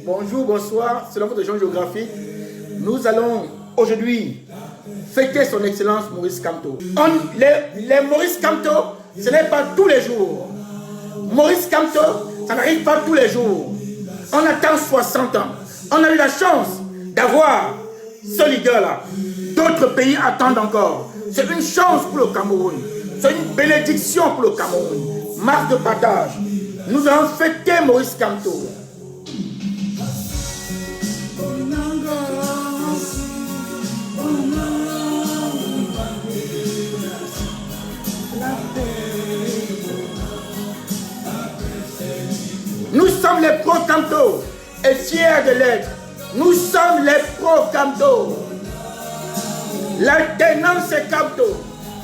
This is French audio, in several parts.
Bonjour, bonsoir, selon votre région géographique. Nous allons aujourd'hui fêter son excellence Maurice Kamto. Les Maurice Kamto, ce n'est pas tous les jours. Maurice Kamto, ça n'arrive pas tous les jours. On attend 60 ans. On a eu la chance d'avoir ce leader-là. D'autres pays attendent encore. C'est une chance pour le Cameroun. C'est une bénédiction pour le Cameroun. Marque de partage. Nous allons fêter Maurice Kamto. Nous sommes les pro-Kamto et fiers de l'être. Nous sommes les pro-Kamto. L'alternance est Kamto.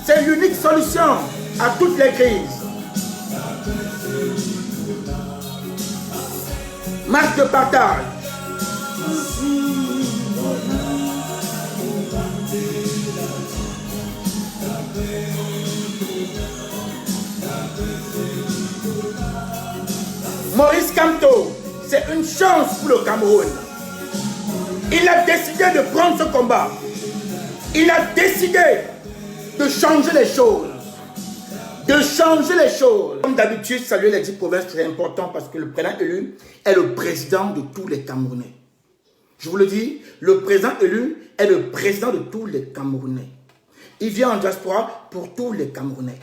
C'est l'unique solution à toutes les crises. Marque de partage. Maurice Kamto, c'est une chance pour le Cameroun. Il a décidé de prendre ce combat. Il a décidé de changer les choses. De changer les choses. Comme d'habitude, saluer les 10 provinces, c'est important parce que le président élu est le président de tous les Camerounais. Je vous le dis, le président élu est le président de tous les Camerounais. Il vient en diaspora pour tous les Camerounais.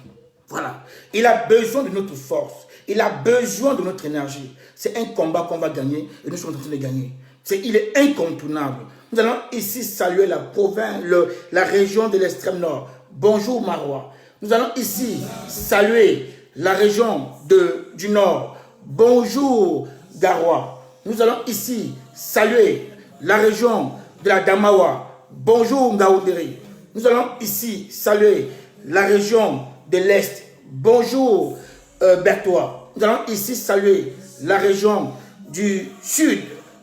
Voilà. Il a besoin de notre force. Il a besoin de notre énergie. C'est un combat qu'on va gagner et nous sommes en train de gagner. Il est incontournable. Nous allons ici saluer la province, la région de l'extrême nord. Bonjour Marois. Nous allons ici saluer la région du nord. Bonjour Garoua. Nous allons ici saluer la région de la Damawa. Bonjour Ngaouderi. Nous allons ici saluer la région de l'Est. Bonjour Bertois. Nous allons ici saluer la région du Sud.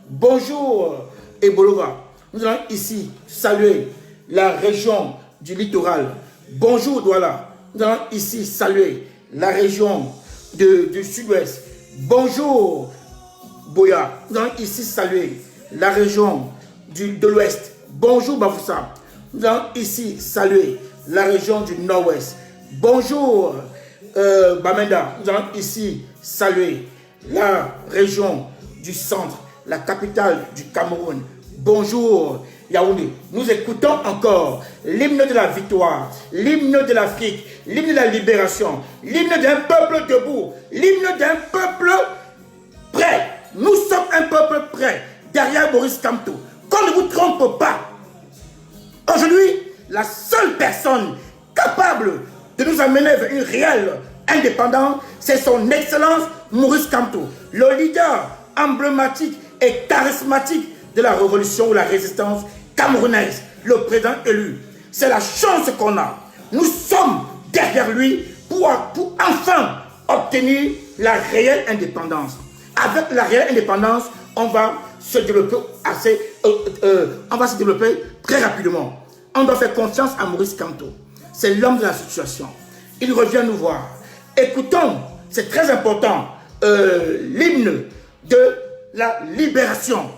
Bonjour Ebolova. Nous allons ici saluer la région du littoral. Bonjour Douala. Nous allons ici saluer la région du Sud-Ouest. Bonjour Boya. Nous allons ici saluer la région de l'Ouest. Bonjour Bafoussa. Nous allons ici saluer la région du Nord-Ouest. Bonjour Bamenda. Nous allons ici saluer la région du centre, la capitale du Cameroun. Bonjour Yaoundé. Nous écoutons encore l'hymne de la victoire, l'hymne de l'Afrique, l'hymne de la libération, l'hymne d'un peuple debout, l'hymne d'un peuple prêt. Nous sommes un peuple prêt derrière Maurice Kamto. Qu'on ne vous trompe pas. Aujourd'hui, la seule personne capable de nous amener vers une réelle indépendance, c'est son excellence Maurice Kamto, le leader emblématique et charismatique de la révolution ou la résistance camerounaise, le président élu. C'est la chance qu'on a. Nous sommes derrière lui pour enfin obtenir la réelle indépendance. Avec la réelle indépendance, on va se développer très rapidement. On doit faire confiance à Maurice Kamto. C'est l'homme de la situation. Il revient nous voir. Écoutons, c'est très important, l'hymne de la libération.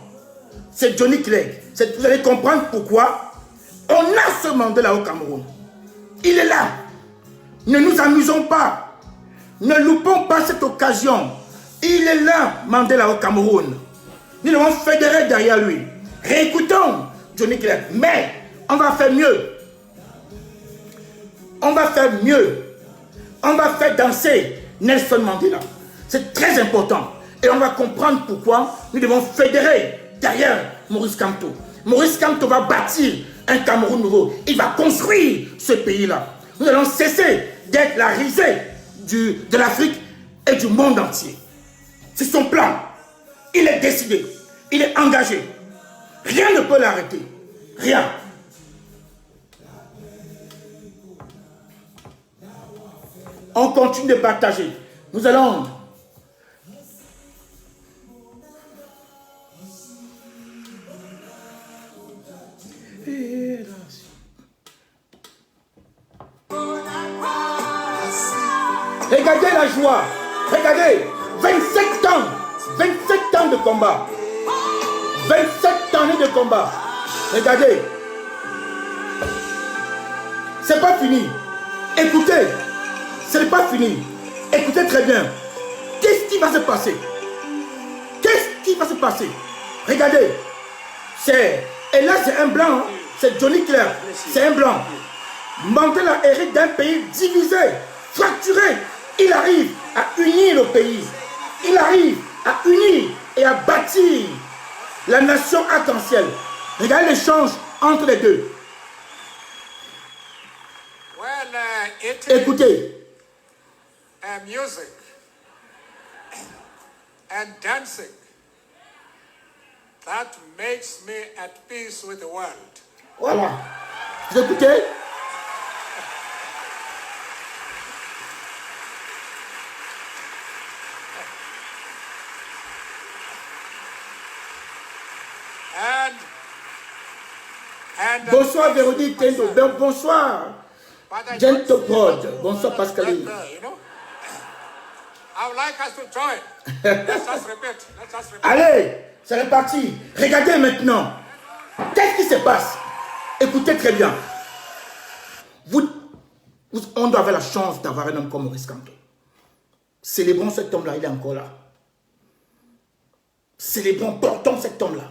C'est Johnny Clegg. Vous allez comprendre pourquoi on a ce Mandela au Cameroun. Il est là. Ne nous amusons pas. Ne loupons pas cette occasion. Il est là, Mandela au Cameroun. Nous devons fédérer derrière lui. Réécoutons Johnny Clegg. Mais on va faire mieux. On va faire mieux. On va faire danser Nelson Mandela. C'est très important. Et on va comprendre pourquoi nous devons fédérer derrière Maurice Kamto. Maurice Kamto va bâtir un Cameroun nouveau. Il va construire ce pays-là. Nous allons cesser d'être la risée de l'Afrique et du monde entier. C'est son plan. Il est décidé. Il est engagé. Rien ne peut l'arrêter. Rien. On continue de partager. Nous allons... Regardez la joie. Regardez. 27 ans de combat. 27 années de combat. Regardez. C'est pas fini. Écoutez. Ce n'est pas fini. Écoutez très bien. Qu'est-ce qui va se passer? Qu'est-ce qui va se passer? Regardez. Et là, c'est un blanc. Hein? C'est Johnny Clerc. C'est un blanc. Mandela hérite d'un pays divisé, fracturé. Il arrive à unir le pays. Il arrive à unir et à bâtir la nation arc-en-ciel. Regardez l'échange entre les deux. Écoutez. Music and dancing that makes me at peace with the world. Voilà. Vous écoutez? Bonsoir Véronique Tendo. Bonsoir Gento Prod. Bonsoir Pascaline. I would like us to join. Let's just repeat. Allez, c'est reparti. Regardez maintenant. Qu'est-ce qui se passe? Écoutez très bien. On doit avoir la chance d'avoir un homme comme Maurice Kamto. Célébrons cet homme-là, il est encore là. Célébrons, portons cet homme-là.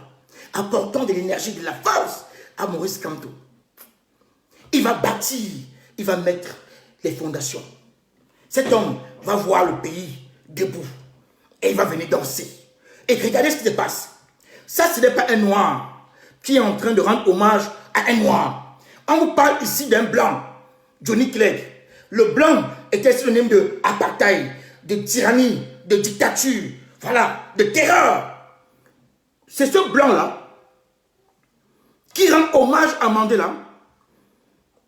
Apportons de l'énergie, de la force à Maurice Kamto. Il va bâtir, il va mettre les fondations. Cet homme va voir le pays debout et il va venir danser. Et regardez ce qui se passe. Ça, ce n'est pas un noir qui est en train de rendre hommage à un noir. On vous parle ici d'un blanc, Johnny Clegg. Le blanc était synonyme de apartheid, de tyrannie, de dictature, voilà, de terreur. C'est ce blanc-là qui rend hommage à Mandela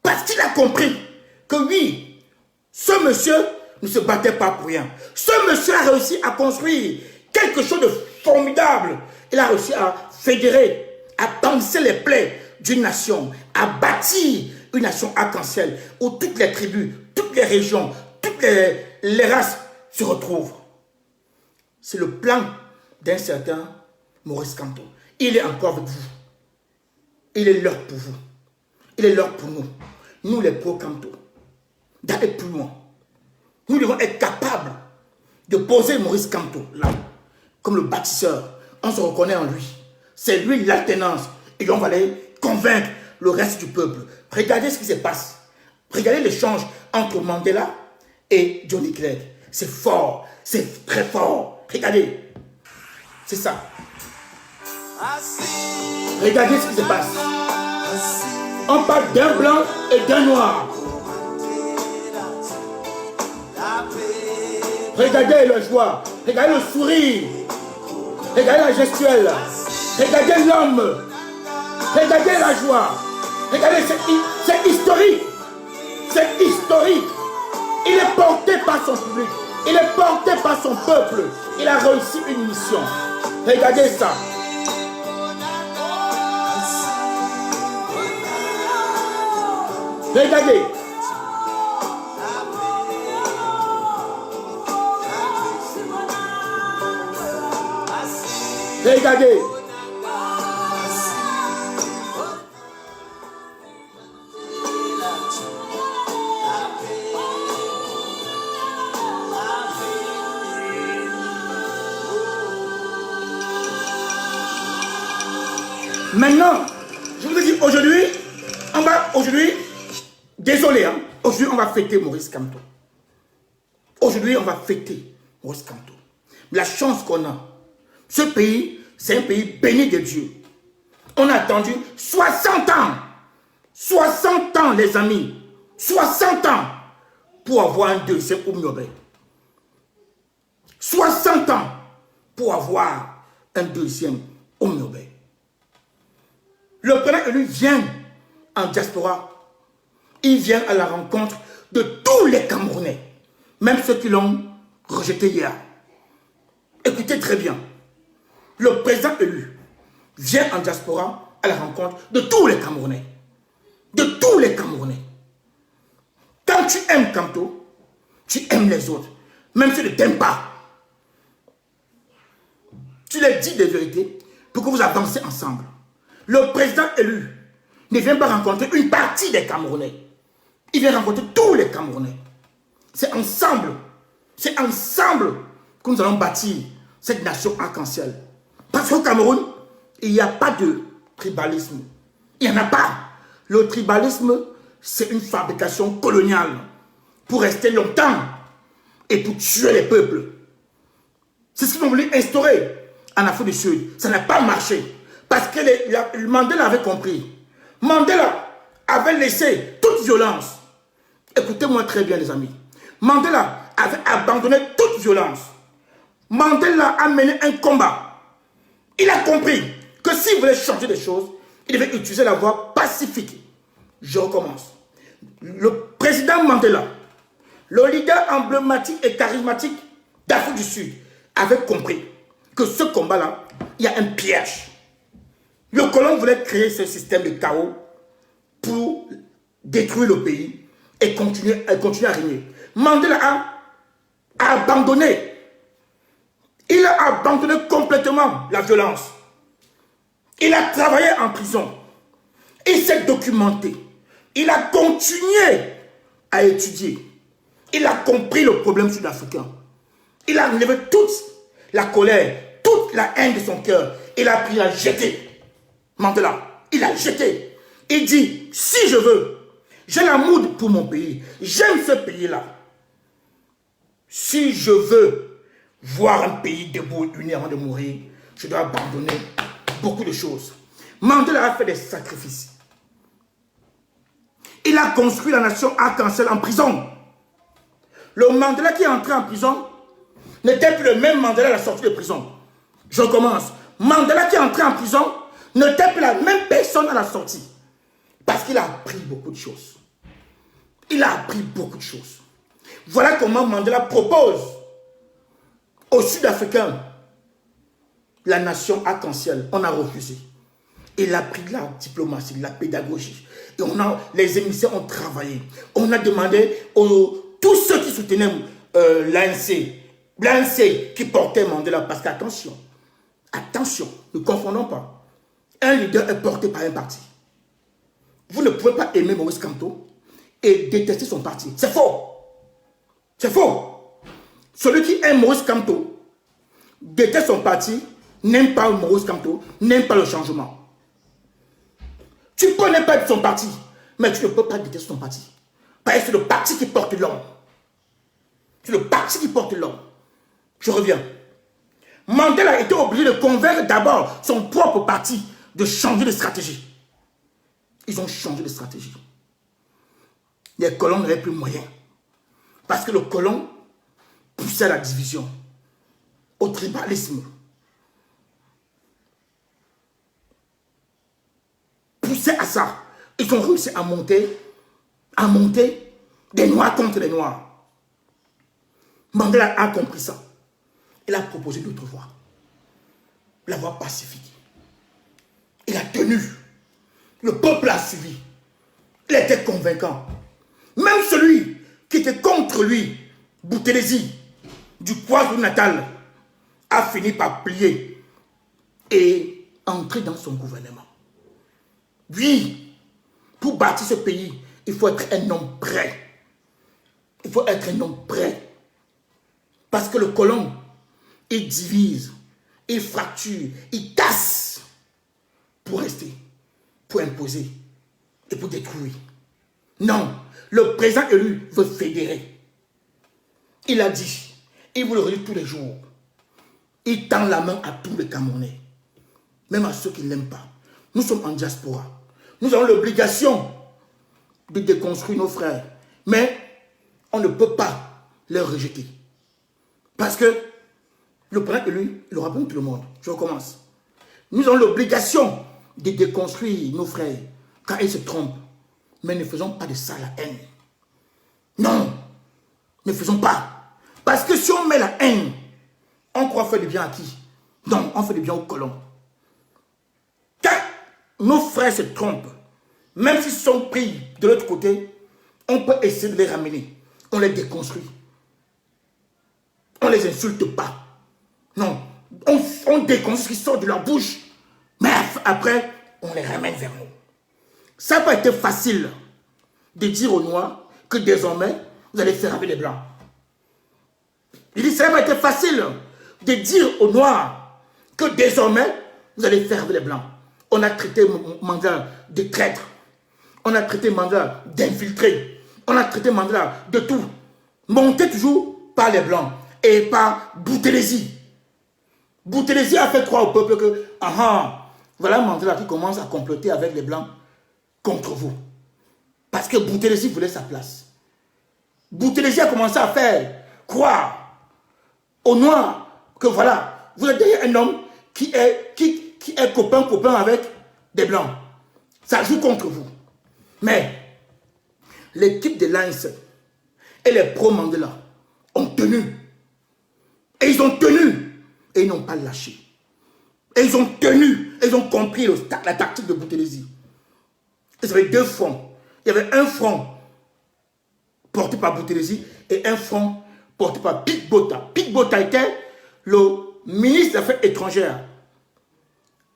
parce qu'il a compris que oui, ce monsieur ne se battait pas pour rien. Ce monsieur a réussi à construire quelque chose de formidable. Il a réussi à fédérer, à panser les plaies d'une nation, à bâtir une nation arc-en-ciel où toutes les tribus, toutes les régions, toutes les races se retrouvent. C'est le plan d'un certain Maurice Kamto. Il est encore avec vous. Il est l'heure pour vous. Il est l'heure pour nous. Nous les pro-Kamto. D'aller plus loin. Nous devons être capables de poser Maurice Kamto là, comme le bâtisseur. On se reconnaît en lui. C'est lui l'alternance. Et on va aller convaincre le reste du peuple. Regardez ce qui se passe. Regardez l'échange entre Mandela et Johnny Clegg. C'est fort. C'est très fort. Regardez. C'est ça. Regardez ce qui se passe. On parle d'un blanc et d'un noir. Regardez le joie. Regardez le sourire. Regardez la gestuelle. Regardez l'homme. Regardez la joie. Regardez, c'est historique. C'est historique. Il est porté par son public. Il est porté par son peuple. Il a réussi une mission. Regardez ça. Regardez. Regardez. Maintenant, je vous ai dit aujourd'hui, désolé, hein, aujourd'hui on va fêter Maurice Kamto. Aujourd'hui on va fêter Maurice Kamto. La chance qu'on a, ce pays, c'est un pays béni de Dieu. On a attendu 60 ans, 60 ans les amis, 60 ans pour avoir un deuxième Oumyobé. 60 ans pour avoir un deuxième Oumyobé. Le président élu vient en diaspora. Il vient à la rencontre de tous les Camerounais, même ceux qui l'ont rejeté hier. Écoutez très bien. Le président élu vient en diaspora à la rencontre de tous les Camerounais. De tous les Camerounais. Quand tu aimes Kamto, tu aimes les autres. Même si tu ne t'aimes pas. Tu les dis des vérités. pour que vous avancez ensemble. Le président élu ne vient pas rencontrer une partie des Camerounais. Il vient rencontrer tous les Camerounais. C'est ensemble que nous allons bâtir cette nation arc-en-ciel. Parce qu'au Cameroun, il n'y a pas de tribalisme. Il n'y en a pas. Le tribalisme, c'est une fabrication coloniale pour rester longtemps et pour tuer les peuples. C'est ce qu'ils ont voulu instaurer en Afrique du Sud. Ça n'a pas marché. Parce que Mandela avait compris. Mandela avait laissé toute violence. Écoutez-moi très bien, les amis. Mandela avait abandonné toute violence. Mandela a mené un combat. Il a compris que s'il voulait changer des choses, il devait utiliser la voie pacifique. Je recommence. Le président Mandela, le leader emblématique et charismatique d'Afrique du Sud, avait compris que ce combat-là, il y a un piège. Le colon voulait créer ce système de chaos pour détruire le pays et continuer à régner. Mandela a abandonné. Il a abandonné complètement la violence. Il a travaillé en prison. Il s'est documenté. Il a continué à étudier. Il a compris le problème sud-africain. Il a enlevé toute la colère, toute la haine de son cœur. Il a pris à jeter. Mandela, il a jeté. Il dit, si je veux, j'ai l'amour pour mon pays. J'aime ce pays-là. Si je veux voir un pays debout, uni avant de mourir, je dois abandonner beaucoup de choses. Mandela a fait des sacrifices. Il a construit la nation arc-en-ciel en prison. Le Mandela qui est entré en prison n'était plus le même Mandela à la sortie de prison. Je recommence. Mandela qui est entré en prison n'était plus la même personne à la sortie. Parce qu'il a appris beaucoup de choses. Il a appris beaucoup de choses. Voilà comment Mandela propose aux Sud-Africains la nation arc-en-ciel. On a refusé. Il a pris de la diplomatie, de la pédagogie. Et les émissaires ont travaillé. On a demandé tous ceux qui soutenaient l'ANC qui portait Mandela. Parce qu'attention, attention, ne confondons pas. Un leader est porté par un parti. Vous ne pouvez pas aimer Maurice Kamto et détester son parti. C'est faux. C'est faux. Celui qui aime Maurice Kamto déteste son parti, n'aime pas Maurice Kamto, n'aime pas le changement. Tu peux n'aimer pas son parti, mais tu ne peux pas détester son parti. Parce que c'est le parti qui porte l'homme. C'est le parti qui porte l'homme. Je reviens. Mandela était obligé de convaincre d'abord son propre parti de changer de stratégie. Ils ont changé de stratégie. Les colons n'avaient plus moyen. Parce que le colon poussait à la division, au tribalisme. Poussait à ça. Ils ont réussi à monter des noirs contre les noirs. Mandela a compris ça. Il a proposé d'autres voies. La voie pacifique. Il a tenu. Le peuple a suivi. Il était convaincant. Même celui qui était contre lui, Boutelesi, du KwaZulu-Natal, a fini par plier et entrer dans son gouvernement. Oui, pour bâtir ce pays, il faut être un homme prêt. Il faut être un homme prêt. Parce que le colon, il divise, il fracture, il casse pour rester, pour imposer et pour détruire. Non, le président élu veut fédérer. Il a dit, il vous le redit tous les jours, il tend la main à tous les Camerounais, même à ceux qui ne l'aiment pas. Nous sommes en diaspora. Nous avons l'obligation de déconstruire nos frères, mais on ne peut pas les rejeter. Parce que le président élu, il aura besoin de tout le monde. Je recommence. Nous avons l'obligation de déconstruire nos frères quand ils se trompent. Mais ne faisons pas de ça la haine. Non, ne faisons pas. Parce que si on met la haine, on croit faire du bien à qui? Non, on fait du bien aux colons. Quand nos frères se trompent, même s'ils sont pris de l'autre côté, on peut essayer de les ramener. On les déconstruit. On ne les insulte pas. Non, on déconstruit ce qui sort de leur bouche Mais après, on les ramène vers nous. Ça n'a pas été facile de dire aux Noirs que désormais, vous allez faire avec les Blancs. Il dit, ça n'a pas été facile de dire aux Noirs que désormais, vous allez faire avec les Blancs. On a traité Mandela de traître. On a traité Mandela d'infiltré. On a traité Mandela de tout. Monté toujours par les Blancs et par Boutelesi. Boutelesi a fait croire au peuple que, voilà Mandela qui commence à comploter avec les Blancs contre vous. Parce que Boutelesi voulait sa place. Boutelesi a commencé à faire croire aux Noirs que voilà, vous êtes derrière un homme qui est copain avec des Blancs. Ça joue contre vous. Mais l'équipe de l'ANC et les pro-Mandela ont tenu. Et ils ont tenu. Et ils n'ont pas lâché. Et ils ont tenu. Et ils ont compris la tactique de Boutelesi. Ils avaient deux fronts. Il y avait un front porté par Boutelesi et un front porté par Pik Botha. Pik Botha était le ministre des Affaires étrangères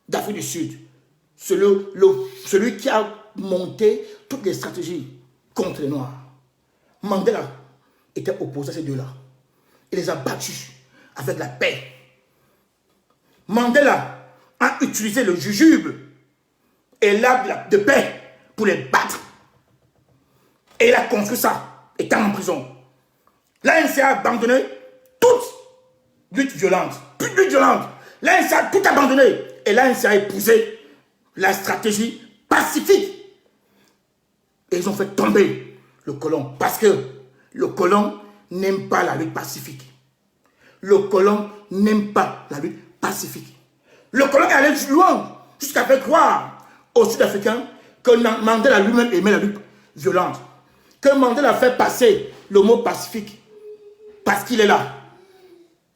d'Afrique du Sud. Celui qui a monté toutes les stratégies contre les Noirs. Mandela était opposé à ces deux-là. Il les a battus avec la paix. Mandela a utilisé le jujube et l'arbre de paix pour les battre. Et il a construit ça, étant en prison. L'ANC a abandonné toute lutte violente. Plus de lutte violente. L'ANC a tout abandonné. Et l'ANC a épousé la stratégie pacifique. Et ils ont fait tomber le colon. Parce que le colon n'aime pas la lutte pacifique. Le colon n'aime pas la lutte pacifique. Le colon est allé loin jusqu'à faire croire aux Sud-Africains que Mandela lui-même aimait la lutte violente. Que Mandela a fait passer le mot pacifique parce qu'il est là.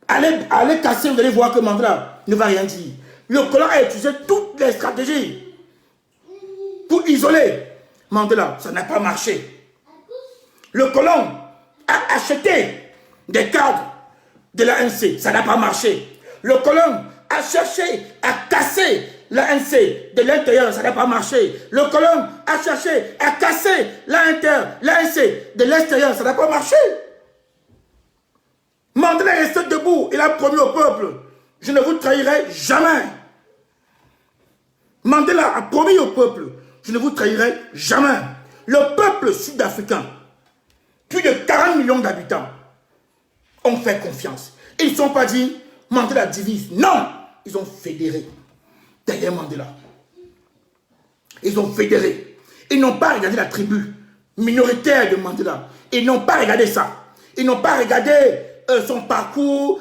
Allez casser, vous allez voir que Mandela ne va rien dire. Le colon a utilisé toutes les stratégies pour isoler Mandela. Ça n'a pas marché. Le colon a acheté des cadres de l'ANC. Ça n'a pas marché. Le colon a cherché à casser l'ANC de l'intérieur, ça n'a pas marché. Le colon a cherché à casser l'ANC de l'extérieur, ça n'a pas marché. Mandela est resté debout, il a promis au peuple, je ne vous trahirai jamais. Mandela a promis au peuple, je ne vous trahirai jamais. Le peuple sud-africain, plus de 40 millions d'habitants, ont fait confiance. Ils ne sont pas dit, Mandela divise. Non, ils ont fédéré derrière Mandela. Ils ont fédéré. Ils n'ont pas regardé la tribu minoritaire de Mandela. Ils n'ont pas regardé ça. Ils n'ont pas regardé son parcours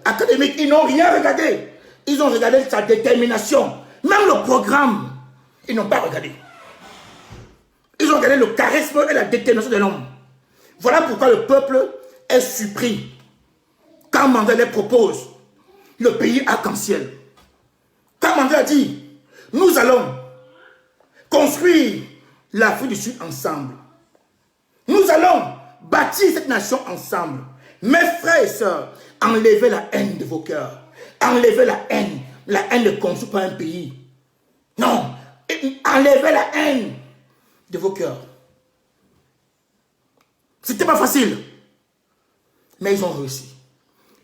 académique. Ils n'ont rien regardé. Ils ont regardé sa détermination. Même le programme, ils n'ont pas regardé. Ils ont regardé le charisme et la détermination de l'homme. Voilà pourquoi le peuple est surpris quand Mandela propose le pays arc-en-ciel. Quand Mandela dit, nous allons construire l'Afrique du Sud ensemble. Nous allons bâtir cette nation ensemble. Mes frères et sœurs, enlevez la haine de vos cœurs. Enlevez la haine. La haine ne construit pas un pays. Non. Enlevez la haine de vos cœurs. C'était pas facile. Mais ils ont réussi.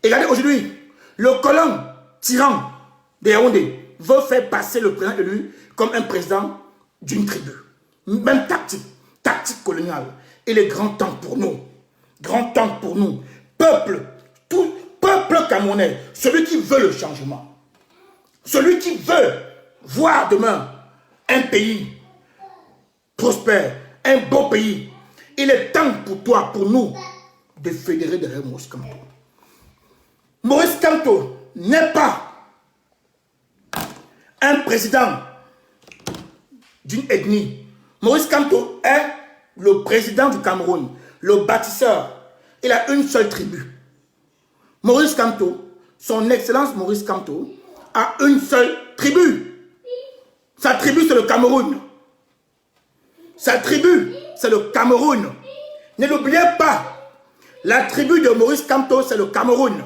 Et regardez aujourd'hui, le colon tyran de Yaoundé veut faire passer le président élu comme un président d'une tribu. Même tactique coloniale. Il est grand temps pour nous. Grand temps pour nous. Peuple, tout peuple camerounais, celui qui veut le changement. Celui qui veut voir demain un pays prospère, un beau pays. Il est temps pour toi, pour nous, de fédérer derrière Maurice Kamto. Maurice Kamto n'est pas un président d'une ethnie. Maurice Kamto est le président du Cameroun, le bâtisseur. Il a une seule tribu. Maurice Kamto, son excellence Maurice Kamto, a une seule tribu. Sa tribu, c'est le Cameroun. Sa tribu, c'est le Cameroun. Ne l'oubliez pas, la tribu de Maurice Kamto, c'est le Cameroun.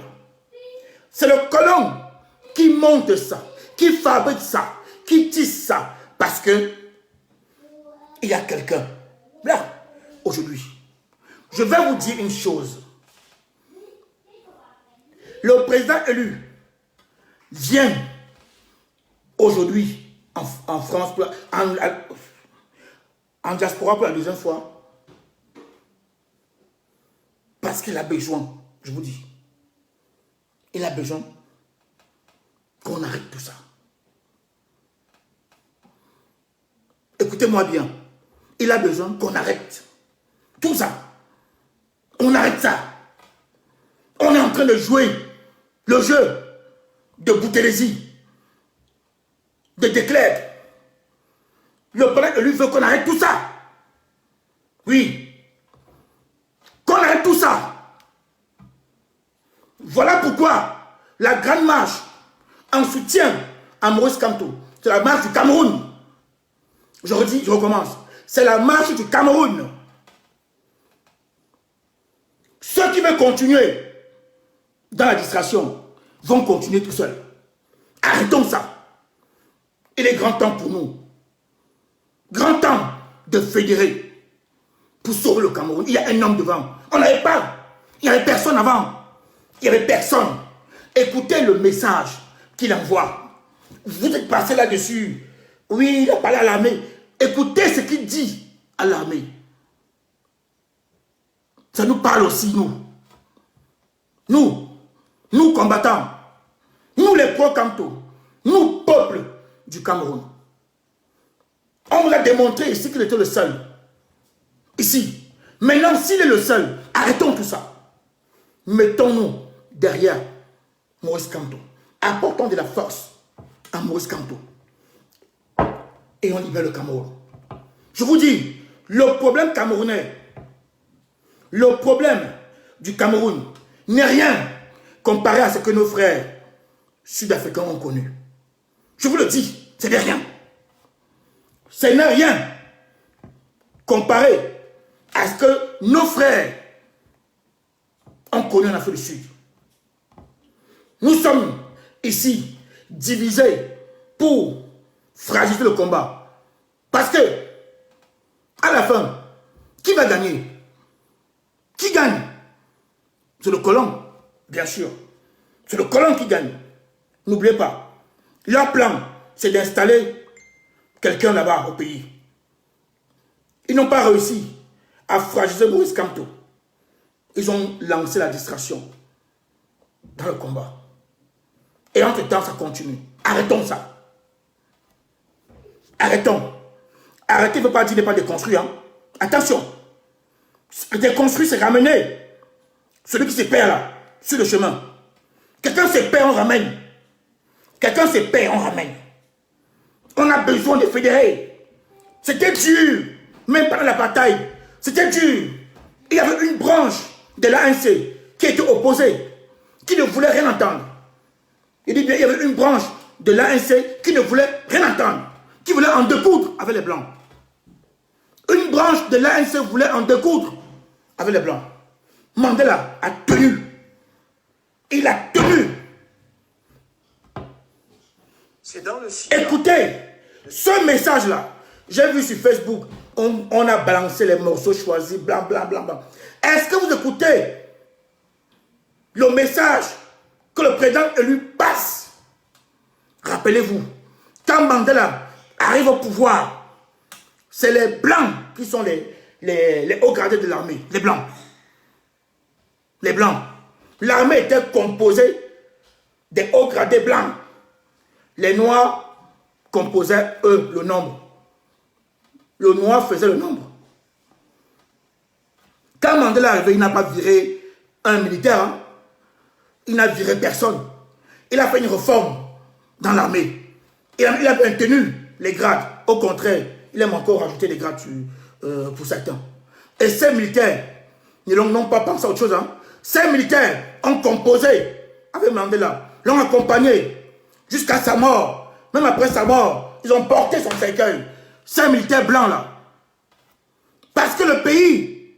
C'est le colon qui monte ça. qui fabrique ça, qui tisse ça. Parce que il y a quelqu'un. Là, aujourd'hui, je vais vous dire une chose. Le président élu vient aujourd'hui en France, en diaspora pour la deuxième fois. Parce qu'il a besoin, je vous dis, il a besoin qu'on arrête tout ça. Écoutez-moi bien, il a besoin qu'on arrête tout ça. On arrête ça. On est en train de jouer le jeu de Boutelesi, de Declerc. Le président lui veut qu'on arrête tout ça. Oui. Qu'on arrête tout ça. Voilà pourquoi la grande marche en soutien à Maurice Kamto, c'est la marche du Cameroun. Je redis, je recommence. C'est la marche du Cameroun. Ceux qui veulent continuer dans la distraction vont continuer tout seuls. Arrêtons ça. Il est grand temps pour nous. Grand temps de fédérer pour sauver le Cameroun. Il y a un homme devant. On n'avait pas. Il n'y avait personne avant. Il n'y avait personne. Écoutez le message qu'il envoie. Vous êtes passé là-dessus. Oui, il a parlé à l'armée. Écoutez ce qu'il dit à l'armée. Ça nous parle aussi, nous. Nous combattants. Nous les pro-Kamto. Nous, peuple du Cameroun. On vous a démontré ici qu'il était le seul. Ici. Maintenant, s'il est le seul, arrêtons tout ça. Mettons-nous derrière Maurice Kamto. Apportons de la force à Maurice Kamto. Et on libère le Cameroun. Je vous dis, le problème camerounais, le problème du Cameroun n'est rien comparé à ce que nos frères sud-africains ont connu. Je vous le dis, c'est de rien. Ce n'est rien comparé à ce que nos frères ont connu en Afrique du Sud. Nous sommes ici divisés pour fragiliser le combat. Parce que, à la fin, qui va gagner? Qui gagne? C'est le colon, bien sûr. C'est le colon qui gagne. N'oubliez pas. Leur plan, c'est d'installer quelqu'un là-bas au pays. Ils n'ont pas réussi à fragiliser Maurice Kamto. Ils ont lancé la distraction dans le combat. Et entre-temps, ça continue. Arrêtons ça. Arrêtons. Arrêter ne veut pas dire ne pas déconstruire. Hein? Attention. Déconstruire, c'est ramener celui qui se perd là, sur le chemin. Quelqu'un se perd, on ramène. Quelqu'un se perd, on ramène. On a besoin de fédérer. C'était dur. Même pendant la bataille, c'était dur. Il y avait une branche de l'ANC qui était opposée, qui ne voulait rien entendre. Il dit bien, il y avait une branche de l'ANC qui ne voulait rien entendre, qui voulait en découdre avec les Blancs. Une branche de l'ANC voulait en découdre avec les Blancs. Mandela a tenu. Il a tenu. C'est dans le ciel. Écoutez, ce message-là, j'ai vu sur Facebook, on a balancé les morceaux choisis, blanc, blanc, blanc, blanc. Est-ce que vous écoutez le message que le président élu passe? Rappelez-vous, quand Mandela arrive au pouvoir, c'est les Blancs qui sont les hauts gradés de l'armée, les Blancs. Les Blancs. L'armée était composée des hauts gradés blancs. Les Noirs composaient, eux, le nombre. Le Noir faisait le nombre. Quand Mandela est arrivé, il n'a pas viré un militaire. Hein? Il n'a viré personne. Il a fait une réforme dans l'armée. Il a maintenu les grades. Au contraire, il aime encore rajouter des grades pour certains. Et ces militaires n'ont pas pensé à autre chose. Hein? Ces militaires ont composé avec Mandela, l'ont accompagné jusqu'à sa mort. Même après sa mort, ils ont porté son cercueil. Ces militaires blancs là. Parce que le pays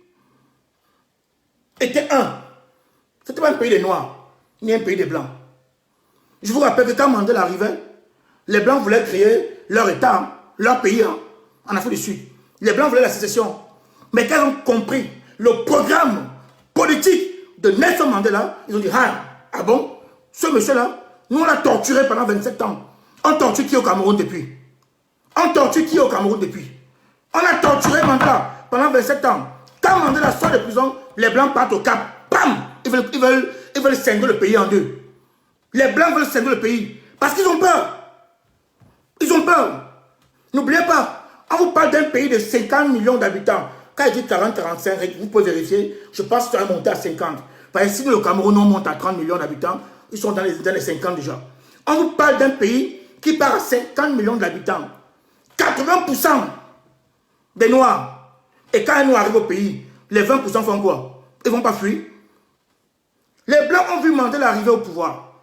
était un. Ce n'était pas un pays des Noirs, ni un pays des Blancs. Je vous rappelle que quand Mandela arrivait, Les Blancs voulaient créer leur État, hein, leur pays, hein, en Afrique du Sud. Les Blancs voulaient la sécession. Mais quand ils ont compris le programme politique de Nelson Mandela, ils ont dit, ah bon, ce monsieur-là, nous on l'a torturé pendant 27 ans. On torture qui au Cameroun depuis? On torture qui au Cameroun depuis? On a torturé Mandela pendant 27 ans. Quand Mandela sort de prison, les Blancs partent au Cap. Bam! Ils veulent scinder le pays en deux. Les Blancs veulent scinder le pays. Parce qu'ils ont peur. Ils ont peur. N'oubliez pas, on vous parle d'un pays de 50 millions d'habitants. Quand il dit 40-45, vous pouvez vérifier, je pense que ça va monter à 50. Parce que si le Cameroun on monte à 30 millions d'habitants, ils sont dans les 50 déjà. On vous parle d'un pays qui part à 50 millions d'habitants. 80% des Noirs. Et quand un Noir arrive au pays, les 20% font quoi? Ils ne vont pas fuir. Les Blancs ont vu Mandela arriver au pouvoir.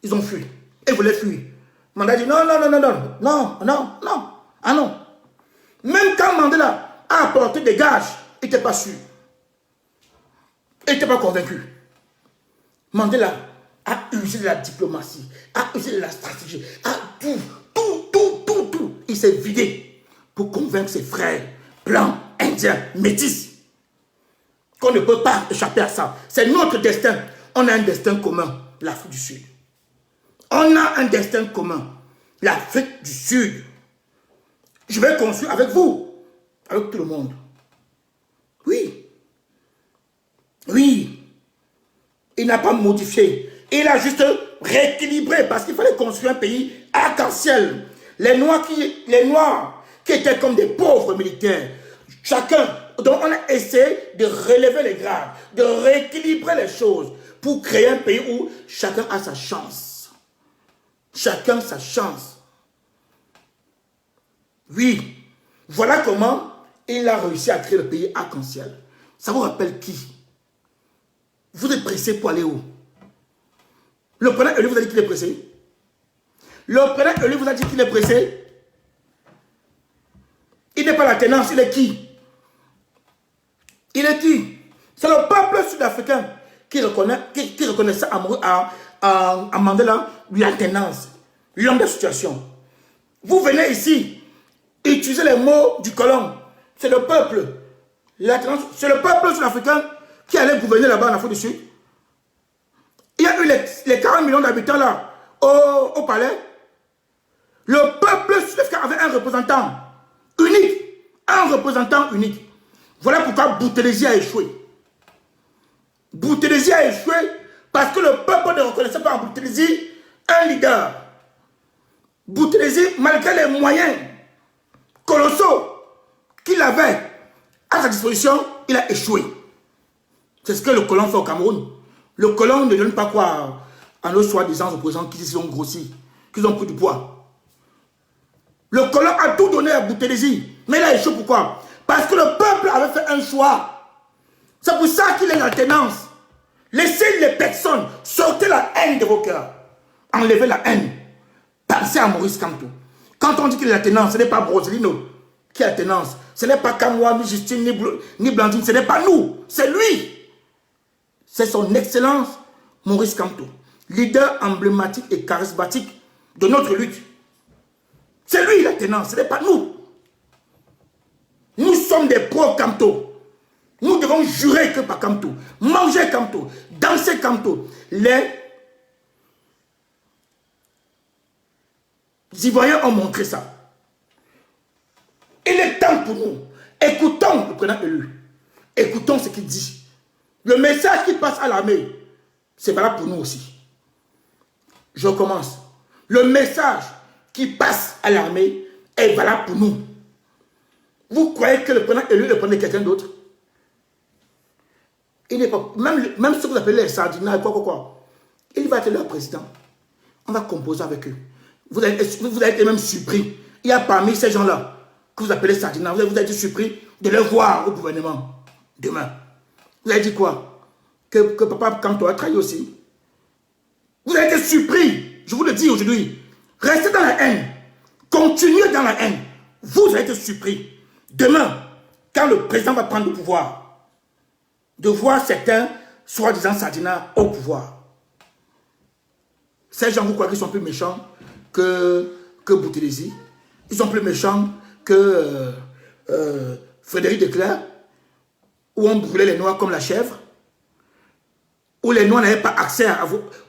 Ils ont fui. Ils voulaient fuir. Mandela dit non. Ah non. Même quand Mandela a apporté des gages, il n'était pas sûr. Il n'était pas convaincu. Mandela a usé de la diplomatie, a usé de la stratégie, a tout. Il s'est vidé pour convaincre ses frères blancs, indiens, métis. Qu'on ne peut pas échapper à ça. C'est notre destin. On a un destin commun, l'Afrique du Sud. On a un destin commun, l'Afrique du Sud. Je vais construire avec vous, avec tout le monde. Oui. Il n'a pas modifié. Il a juste rééquilibré parce qu'il fallait construire un pays arc-en-ciel. Les Noirs qui étaient comme des pauvres militaires. Chacun, donc on a essayé de relever les grades, de rééquilibrer les choses pour créer un pays où chacun a sa chance. Chacun sa chance. Oui, voilà comment il a réussi à créer le pays arc-en-ciel. Ça vous rappelle qui? Vous êtes pressé pour aller où? Le président Élu vous a dit qu'il est pressé? Le président Élu vous a dit qu'il est pressé? Il n'est pas la tenance, il est qui? Il est qui? C'est le peuple sud-africain qui reconnaissait à Mandela la tenance, l'homme de situation. Vous venez ici, utilisez les mots du colon. C'est le peuple. C'est le peuple sud-africain qui allait gouverner là-bas en Afrique du Sud. Il y a eu les 40 millions d'habitants là, au palais. Le peuple sud-africain avait un représentant unique. Un représentant unique. Voilà pourquoi Boutelesi a échoué. Boutelesi a échoué parce que le peuple ne reconnaissait pas en Boutelesi un leader. Boutelesi, malgré les moyens colossaux qu'il avait à sa disposition, il a échoué. C'est ce que le colon fait au Cameroun. Le colon ne donne pas quoi à nos soi-disant opposants qui se sont grossis, qui ont pris du poids. Le colon a tout donné à Boutelesi, mais il a échoué. Pourquoi? Parce que le peuple avait fait un choix. C'est pour ça qu'il est la tenance. Laissez les personnes, sortez la haine de vos cœurs. Enlevez la haine. Pensez à Maurice Kamto. Quand on dit qu'il est la tenance, ce n'est pas Broselino qui est la tenance. Ce n'est pas Kamwa, ni Justine, ni Blandine. Ce n'est pas nous. C'est lui. C'est son excellence, Maurice Kamto. Leader emblématique et charismatique de notre lutte. C'est lui la tenance, ce n'est pas nous. Nous sommes des pro-Kamto. Nous devons jurer que par Kamto, manger Kamto, danser Kamto. Les Ivoiriens ont montré ça. Il est temps pour nous. Écoutons le président élu. Écoutons ce qu'il dit. Le message qui passe à l'armée, c'est valable pour nous aussi. Je commence. Le message qui passe à l'armée est valable pour nous. Vous croyez que le président élu le prenait quelqu'un d'autre? Il n'est pas. Même ce que vous appelez les sardinats, quoi. Il va être leur président. On va composer avec eux. Vous avez été même surpris. Il y a parmi ces gens-là que vous appelez sardinats. Vous avez été surpris de les voir au gouvernement demain. Vous avez dit quoi? Que papa Kamto a trahi aussi. Vous avez été surpris. Je vous le dis aujourd'hui. Restez dans la haine. Continuez dans la haine. Vous avez été surpris. Demain, quand le président va prendre le pouvoir, de voir certains soi-disant sardinats au pouvoir. Ces gens, vous croyez qu'ils sont plus méchants que que Boutelesi. Ils sont plus méchants que Frédéric Declercq, où on brûlait les Noirs comme la chèvre, où les Noirs n'avaient pas accès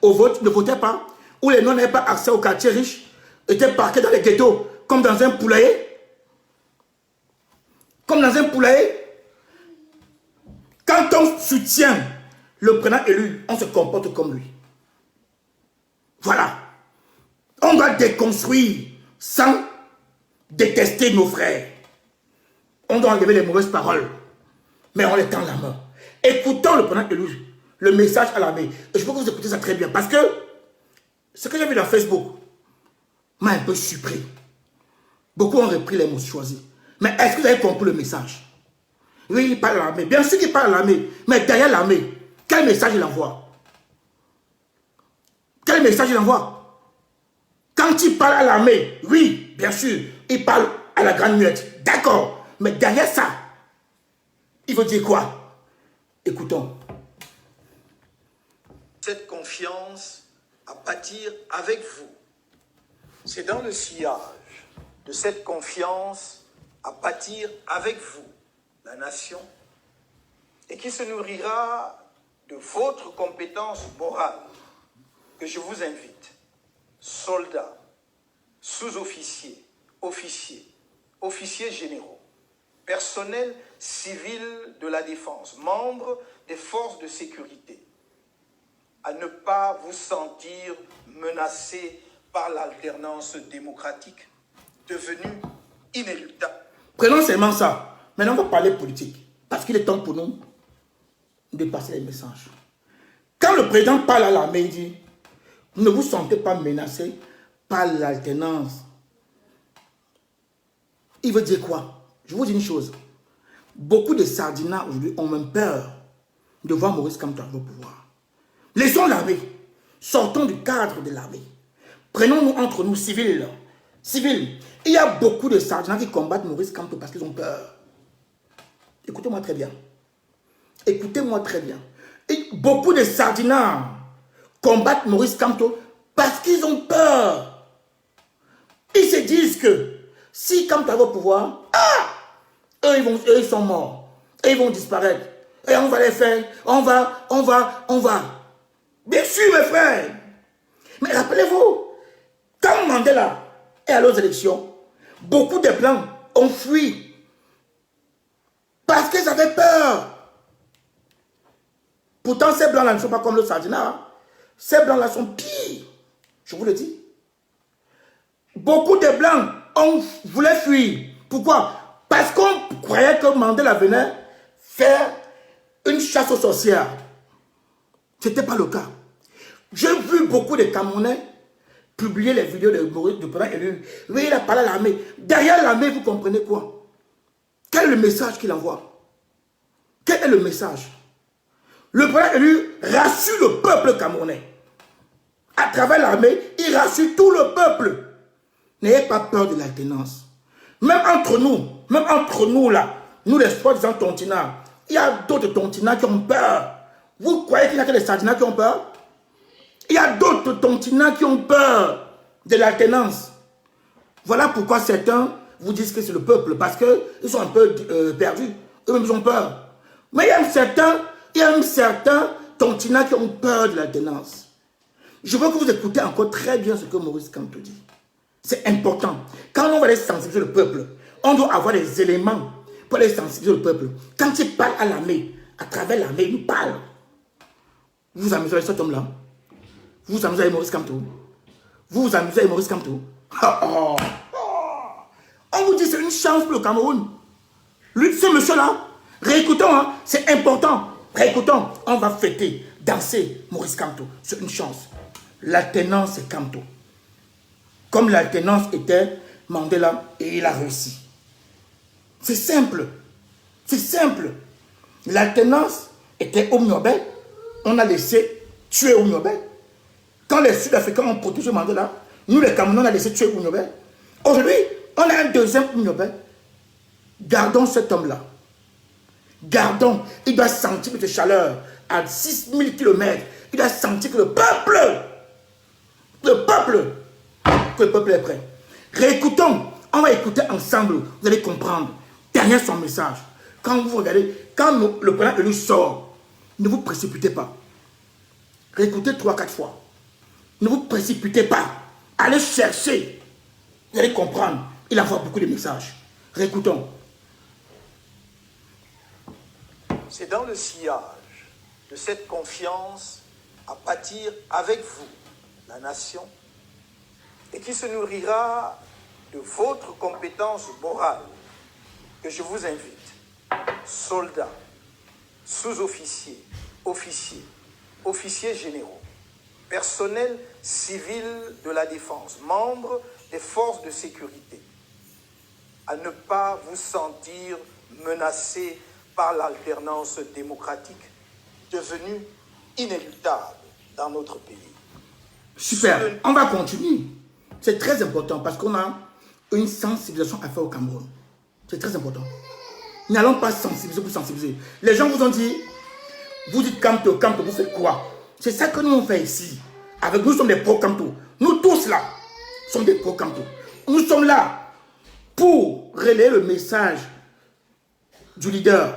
au vote, ne votaient pas, où les Noirs n'avaient pas accès aux quartiers riches, étaient parqués dans les ghettos, comme dans un poulailler. Comme dans un poulailler. Quand on soutient le président élu, on se comporte comme lui. Voilà. On doit déconstruire sans détester nos frères. On doit enlever les mauvaises paroles. Mais on les tend la main. Écoutons le président élu, le message à l'armée. Et je peux que vous écoutez ça très bien. Parce que ce que j'ai vu dans Facebook m'a un peu surpris. Beaucoup ont repris les mots choisis. Mais est-ce que vous avez compris le message? Oui, il parle à l'armée. Bien sûr qu'il parle à l'armée. Mais derrière l'armée, quel message il envoie? Quel message il envoie? Quand il parle à l'armée, oui, bien sûr, il parle à la grande muette. D'accord. Mais derrière ça, il veut dire quoi? Écoutons. Cette confiance à bâtir avec vous. C'est dans le sillage de cette confiance à bâtir avec vous la nation et qui se nourrira de votre compétence morale que je vous invite, soldats, sous-officiers, officiers généraux, personnel civil de la défense, membres des forces de sécurité, à ne pas vous sentir menacés par l'alternance démocratique devenue inéluctable. Prenons seulement ça. Maintenant, on va parler politique. Parce qu'il est temps pour nous de passer les messages. Quand le président parle à l'armée, il dit, ne vous sentez pas menacés par l'alternance. Il veut dire quoi? Je vous dis une chose. Beaucoup de sardinats aujourd'hui ont même peur de voir Maurice Kamto au pouvoir. Laissons l'armée. Sortons du cadre de l'armée. Prenons-nous entre nous, civils. Il y a beaucoup de sardinats qui combattent Maurice Kamto parce qu'ils ont peur. Écoutez-moi très bien. Écoutez-moi très bien. Et beaucoup de sardinats combattent Maurice Kamto parce qu'ils ont peur. Ils se disent que si Kamto va au pouvoir, eux ils sont morts. Et ils vont disparaître. Et on va les faire. On va. Bien sûr, mes frères. Mais rappelez-vous, quand Mandela est allé aux élections, beaucoup de Blancs ont fui. Parce qu'ils avaient peur. Pourtant, ces Blancs-là ne sont pas comme le Sardina. Ces Blancs-là sont pires. Je vous le dis. Beaucoup de Blancs voulaient fuir. Pourquoi? Parce qu'on croyait que Mandela venait faire une chasse aux sorcières. Ce n'était pas le cas. J'ai vu beaucoup de Camerounais publier les vidéos de président élu. Oui, il a parlé à l'armée. Derrière l'armée, vous comprenez quoi? Quel est le message qu'il envoie? Quel est le message? Le président élu rassure le peuple camerounais. À travers l'armée, il rassure tout le peuple. N'ayez pas peur de l'alternance. Même entre nous là, nous les soi-disant tontinards, il y a d'autres tontinards qui ont peur. Vous croyez qu'il n'y a que les sardinats qui ont peur? Il y a d'autres tontinards qui ont peur de l'alternance. Voilà pourquoi certains vous disent que c'est le peuple, parce qu'ils sont un peu perdus. Eux-mêmes, ils ont peur. Mais il y a même certains tontinards qui ont peur de l'alternance. Je veux que vous écoutez encore très bien ce que Maurice Kamto dit. C'est important. Quand on va aller sensibiliser le peuple, on doit avoir des éléments pour aller sensibiliser le peuple. Quand il parle à l'armée, à travers l'armée, il nous parle. Vous vous amusez avec cet homme-là? Vous vous amusez avec Maurice Kamto? Vous vous amusez avec Maurice Kamto? On vous dit c'est une chance pour le Cameroun. Lui, ce monsieur-là, réécoutons, hein, c'est important. Réécoutons, on va fêter, danser Maurice Kamto. C'est une chance. L'alternance, c'est Kamto. Comme l'alternance était Mandela et il a réussi. C'est simple. C'est simple. L'alternance était au Miobe. On a laissé tuer au Miobe. Quand les Sud-Africains ont protégé Mandela, nous les Camerounais, on a laissé tuer au Miobe. Aujourd'hui, on a un deuxième Miobe. Gardons cet homme-là. Gardons. Il doit sentir cette chaleur à 6000 km. Il doit sentir que le peuple est prêt. Réécoutons. On va écouter ensemble. Vous allez comprendre. Derrière son message. Quand vous regardez, quand le président élu sort, ne vous précipitez pas. Réécoutez 3-4 fois. Ne vous précipitez pas. Allez chercher. Vous allez comprendre. Il envoie beaucoup de messages. Réécoutons. C'est dans le sillage de cette confiance à bâtir avec vous la nation et qui se nourrira de votre compétence morale que je vous invite, soldats, sous-officiers, officiers, officiers généraux, personnel civil de la défense, membres des forces de sécurité, à ne pas vous sentir menacés par l'alternance démocratique devenue inéluctable dans notre pays. Super, on va continuer. C'est très important parce qu'on a une sensibilisation à faire au Cameroun. C'est très important. N'allons pas sensibiliser pour sensibiliser. Les gens vous ont dit, vous dites Camto, vous faites quoi? C'est ça que nous on fait ici. Avec nous, nous sommes des pro-Camto. Nous tous là, sommes des pro-Camto. Nous sommes là pour relayer le message du leader.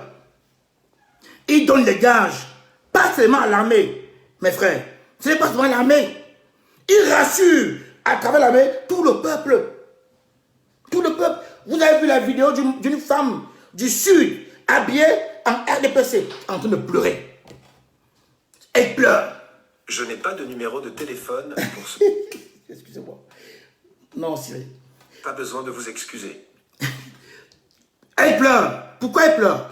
Il donne des gages, pas seulement à l'armée, mes frères. Ce n'est pas seulement l'armée. Il rassure à travers l'armée tout le peuple. Tout le peuple. Vous avez vu la vidéo d'une femme du Sud habillée en RDPC en train de pleurer. Elle pleure. Je n'ai pas de numéro de téléphone pour ce... Excusez-moi. Non, Cyril. Pas besoin de vous excuser. Elle pleure. Pourquoi elle pleure?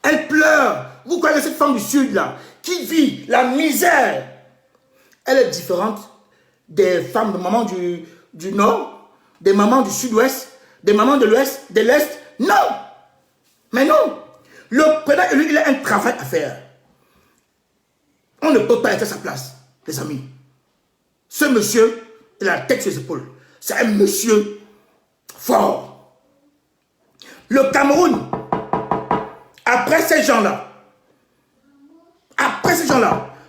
Elle pleure. Vous connaissez cette femme du Sud là, qui vit la misère. Elle est différente des femmes, des mamans du Nord, des mamans du Sud-Ouest, des mamans de l'Ouest, de l'Est. Non. Mais non. Le président, lui, il a un travail à faire. On ne peut pas être à sa place, les amis. Ce monsieur, il a la tête sur les épaules. C'est un monsieur fort. Le Cameroun, après ces gens-là,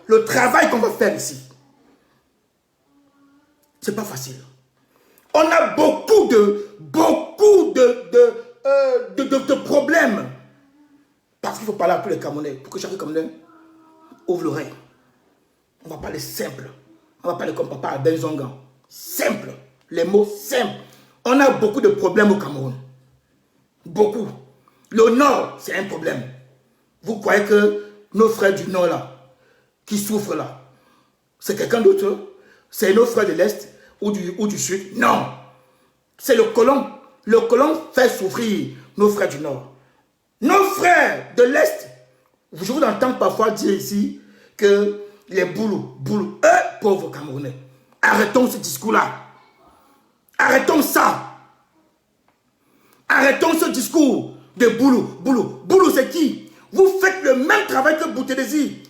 le travail qu'on va faire ici, c'est pas facile. On a beaucoup de problèmes. Parce qu'il faut parler à tous les Camerounais, pour que chaque Camerounais ouvre l'oreille. On va parler simple. On va parler comme papa à Benzongan. Simple. Les mots simples. On a beaucoup de problèmes au Cameroun. Beaucoup. Le Nord, c'est un problème. Vous croyez que nos frères du Nord là, qui souffrent là, c'est quelqu'un d'autre? C'est nos frères de l'Est ou du Sud? Non. C'est le colon. Le colon fait souffrir nos frères du Nord. Nos frères de l'Est, je vous entends parfois dire ici que les boulous, eux, pauvres Camerounais. Arrêtons ce discours-là. Arrêtons ça. Arrêtons ce discours de boulou. Boulou, c'est qui? Vous faites le même travail que Boutédési.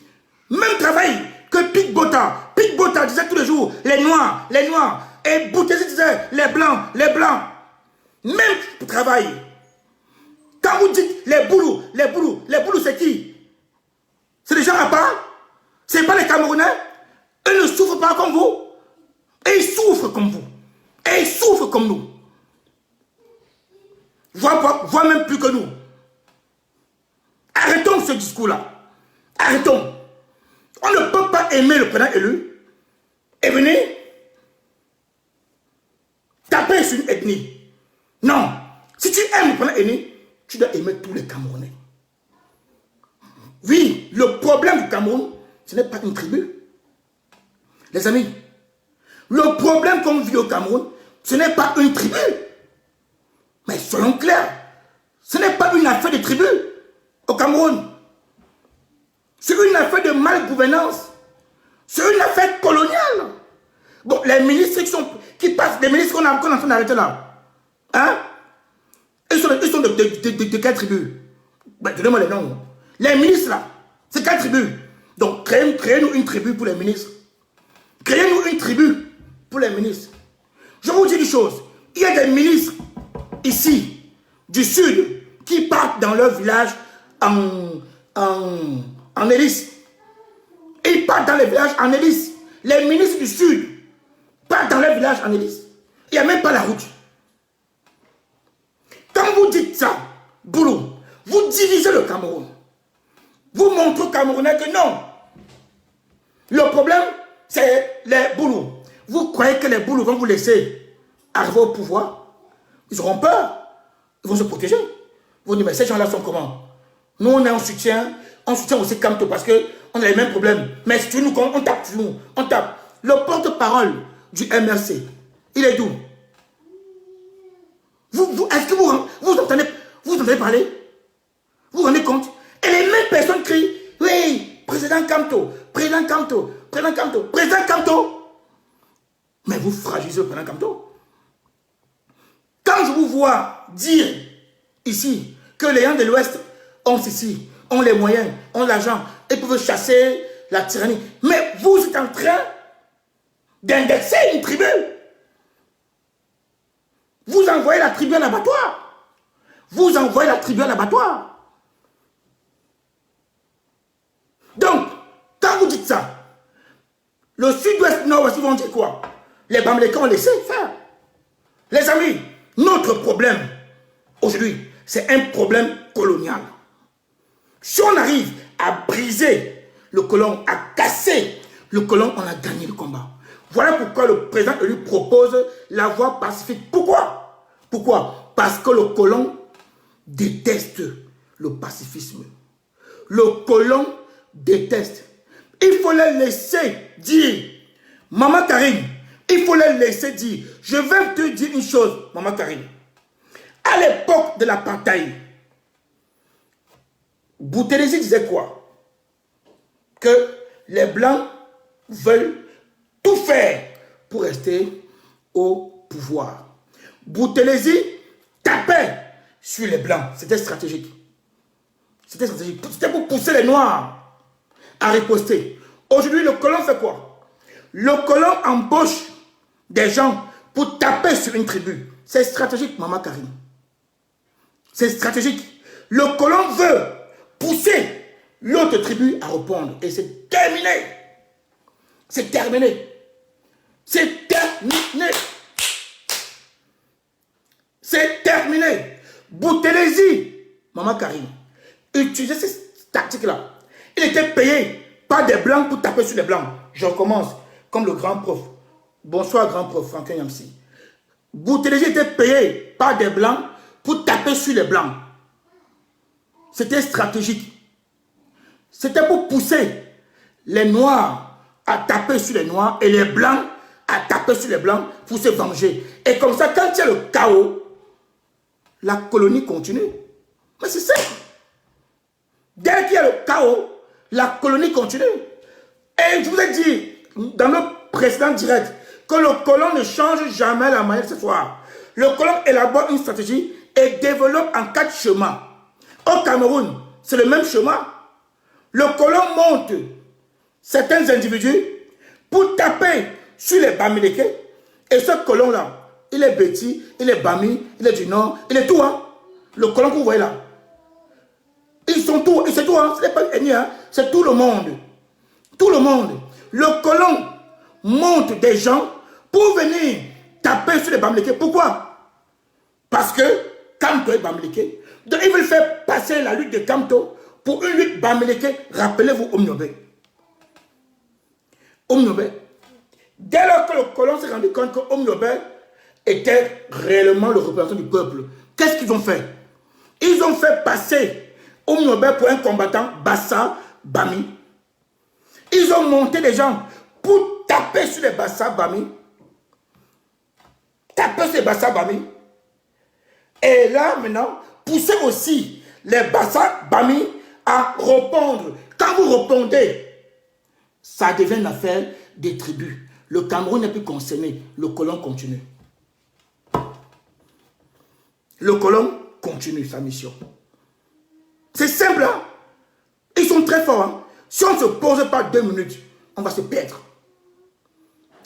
Même travail que Pic Bota. Pic Bota disait tous les jours, les noirs. Et Boutédési disait, les blancs. Même travail. Quand vous dites les boulous, c'est qui? C'est les gens à part? C'est pas les Camerounais? Eux ne souffrent pas comme vous. Et ils souffrent comme vous. Et ils souffrent comme nous. Voient même plus que nous. Arrêtons ce discours-là. Arrêtons. On ne peut pas aimer le président élu et venir taper sur une ethnie. Non. Si tu aimes le président élu, tu dois aimer tous les Camerounais. Oui, le problème du Cameroun, ce n'est pas une tribu. Les amis, le problème qu'on vit au Cameroun, ce n'est pas une tribu. Mais soyons clairs, ce n'est pas une affaire de tribu au Cameroun. C'est une affaire de malgouvernance. C'est une affaire coloniale. Bon, les ministres qui passent, les ministres qu'on est en train d'arrêter là, hein? Ils sont de quelle tribu? Ben, donnez-moi les noms. Les ministres là, c'est quelle tribu? Donc, créez-nous une tribu pour les ministres. Créez-nous une tribu pour les ministres. Je vous dis une chose. Il y a des ministres ici, du Sud, qui partent dans leur village en hélice. Ils partent dans les villages en hélice. Les ministres du Sud partent dans leur village en hélice. Il n'y a même pas la route. Quand vous dites ça, Boulou, vous divisez le Cameroun. Vous montrez aux Camerounais que non. Le problème, c'est les Boulous. Vous croyez que les Boulous vont vous laisser arriver au pouvoir? Ils auront peur. Ils vont se protéger. Ils vont dire, mais ces gens-là sont comment? Nous, on est en soutien. On soutient aussi Kamto parce qu'on a les mêmes problèmes. Mais si tu nous, on tape sur nous. On tape. Le porte-parole du MRC, il est d'où? Est-ce que vous entendez parler? Vous vous rendez compte? Et les mêmes personnes crient, oui, président Kamto, président Kamto, président Kamto, président Kamto. Mais vous fragilisez le président Kamto. Quand je vous vois dire ici que les gens de l'Ouest ont ceci, ont les moyens, ont l'argent et peuvent chasser la tyrannie, mais vous êtes en train d'indexer une tribu. Vous envoyez la tribu à l'abattoir. Vous envoyez la tribu à l'abattoir. Donc, quand vous dites ça, le sud-ouest, nord-ouest, ils vont dire quoi? Les Bamileke ont laissé faire. Les amis, notre problème aujourd'hui, c'est un problème colonial. Si on arrive à briser le colon, à casser le colon, on a gagné le combat. Voilà pourquoi le président lui propose la voie pacifique. Pourquoi? Pourquoi? Parce que le colon déteste le pacifisme. Le colon déteste. Il faut les laisser dire. Maman Karine, il faut les laisser dire. Je vais te dire une chose, Maman Karine. À l'époque de l'apartheid, Boutelesi disait quoi? Que les Blancs veulent tout faire pour rester au pouvoir. Boutelesi tapait sur les Blancs. C'était stratégique. C'était stratégique. C'était pour pousser les Noirs à riposter. Aujourd'hui, le colon fait quoi? Le colon embauche des gens pour taper sur une tribu. C'est stratégique, Maman Karine. C'est stratégique. Le colon veut pousser l'autre tribu à répondre. Et c'est terminé. C'est terminé. C'est terminé. C'est terminé. Boutelesi, Maman Karine, utilisait ces tactiques-là. Il était payé par des Blancs pour taper sur les Blancs. Je recommence, comme le grand prof. Bonsoir, grand prof, Franklin Yamsi. Boutelesi était payé par des Blancs pour taper sur les Blancs. C'était stratégique. C'était pour pousser les Noirs à taper sur les Noirs et les Blancs à taper sur les Blancs pour se venger. Et comme ça, quand il y a le chaos, la colonie continue. Mais c'est ça. Dès qu'il y a le chaos, la colonie continue. Et je vous ai dit, dans le précédent direct, que le colon ne change jamais la manière de se voir. Le colon élabore une stratégie et développe en 4 chemins. Au Cameroun, c'est le même chemin. Le colon monte certains individus pour taper sur les Bamileke. Et ce colon-là, il est Béti, il est Bami, il est du Nord, il est tout. Hein? Le colon que vous voyez là. Ils sont tout, et c'est tout, hein? Ce n'est pas ennemi, hein? C'est tout le monde. Tout le monde. Le colon monte des gens pour venir taper sur les Bamileke. Pourquoi? Parce que Kamto est Bamileke. Donc ils veulent faire passer la lutte de Kamto pour une lutte Bamileke. Rappelez-vous Omniobe. Omniobe. Dès lors que le colon s'est rendu compte que Omniobe était réellement le représentant du peuple, qu'est-ce qu'ils ont fait? Ils ont fait passer Omniobe pour un combattant Bassa Bami. Ils ont monté des gens pour taper sur les Bassa Bami. Taper sur les Bassa Bami. Et là, maintenant, pousser aussi les Bassa Bami à répondre. Quand vous répondez, ça devient une affaire des tribus. Le Cameroun n'est plus concerné. Le colon continue. Le colon continue sa mission. C'est simple, hein? Ils sont très forts. Hein? Si on ne se pose pas 2 minutes, on va se perdre.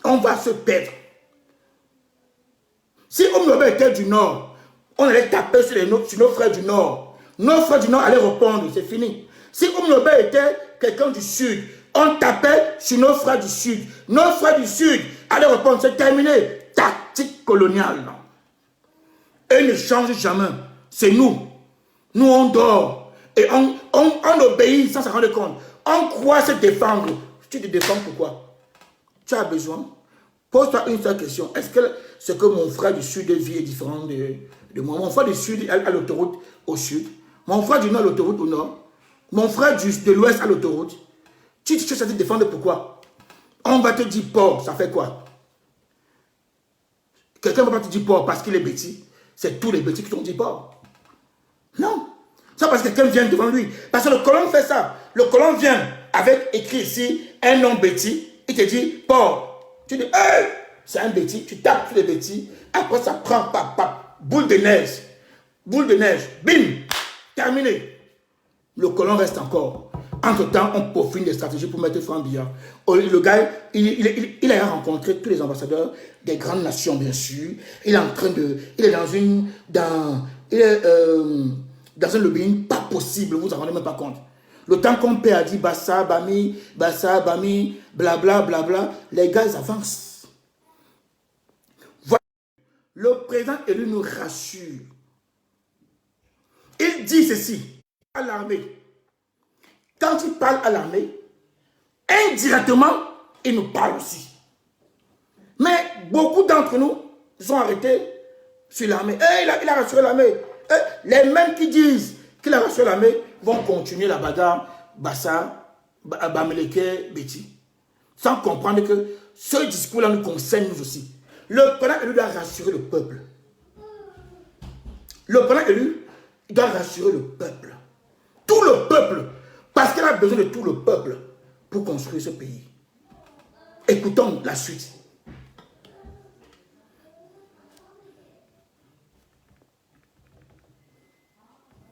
On va se perdre. Si Omniobe était du Nord, on allait taper sur nos frères du Nord. Nos frères du Nord allaient répondre, c'est fini. Si Omniobe était quelqu'un du Sud, on tapait sur nos frères du Sud. Nos frères du Sud allaient répondre, c'est terminé. Tactique coloniale. Eux ne changent jamais. C'est nous. Nous, on dort. Et on obéit sans s'en rendre compte. On croit se défendre. Tu te défends pourquoi? Tu as besoin. Pose-toi une seule question. Est-ce que ce que mon frère du sud vit est différent de moi? Mon frère du sud à l'autoroute au sud. Mon frère du nord à l'autoroute au nord. Mon frère de l'ouest à l'autoroute. Tu cherches à te défendre pourquoi? On va te dire porc, ça fait quoi? Quelqu'un ne va pas te dire porc parce qu'il est bêtis. C'est tous les bêtis qui t'ont dit porc. Non. Ça parce que quelqu'un vient devant lui. Parce que le colon fait ça. Le colon vient avec écrit ici un nom bêtis. Il te dit porc. Tu dis, hey, c'est un bêtis. Tu tapes sur les bêtis. Après ça prend boule de neige. Boule de neige. Bim. Terminé. Le colon reste encore. Entre-temps, on peaufine des stratégies pour mettre fin en billard. Le gars, il a rencontré tous les ambassadeurs des grandes nations, bien sûr. Il est en train de... Il est dans un lobbying pas possible, vous ne vous en rendez même pas compte. Le temps qu'on paie a dit Bassa, Bami, blabla, blabla, les gars, ils avancent. Voilà. Le président élu nous rassure. Il dit ceci à l'armée. Quand il parle à l'armée, indirectement, il nous parle aussi. Mais beaucoup d'entre nous sont arrêtés sur l'armée. Il a rassuré l'armée. Les mêmes qui disent qu'il a rassuré l'armée vont continuer la bagarre Bassa, Bameleke, Betty. Sans comprendre que ce discours-là nous concerne nous aussi. Le président élu doit rassurer le peuple. Le président élu doit rassurer le peuple. Tout le peuple. Parce qu'il a besoin de tout le peuple pour construire ce pays. Écoutons la suite.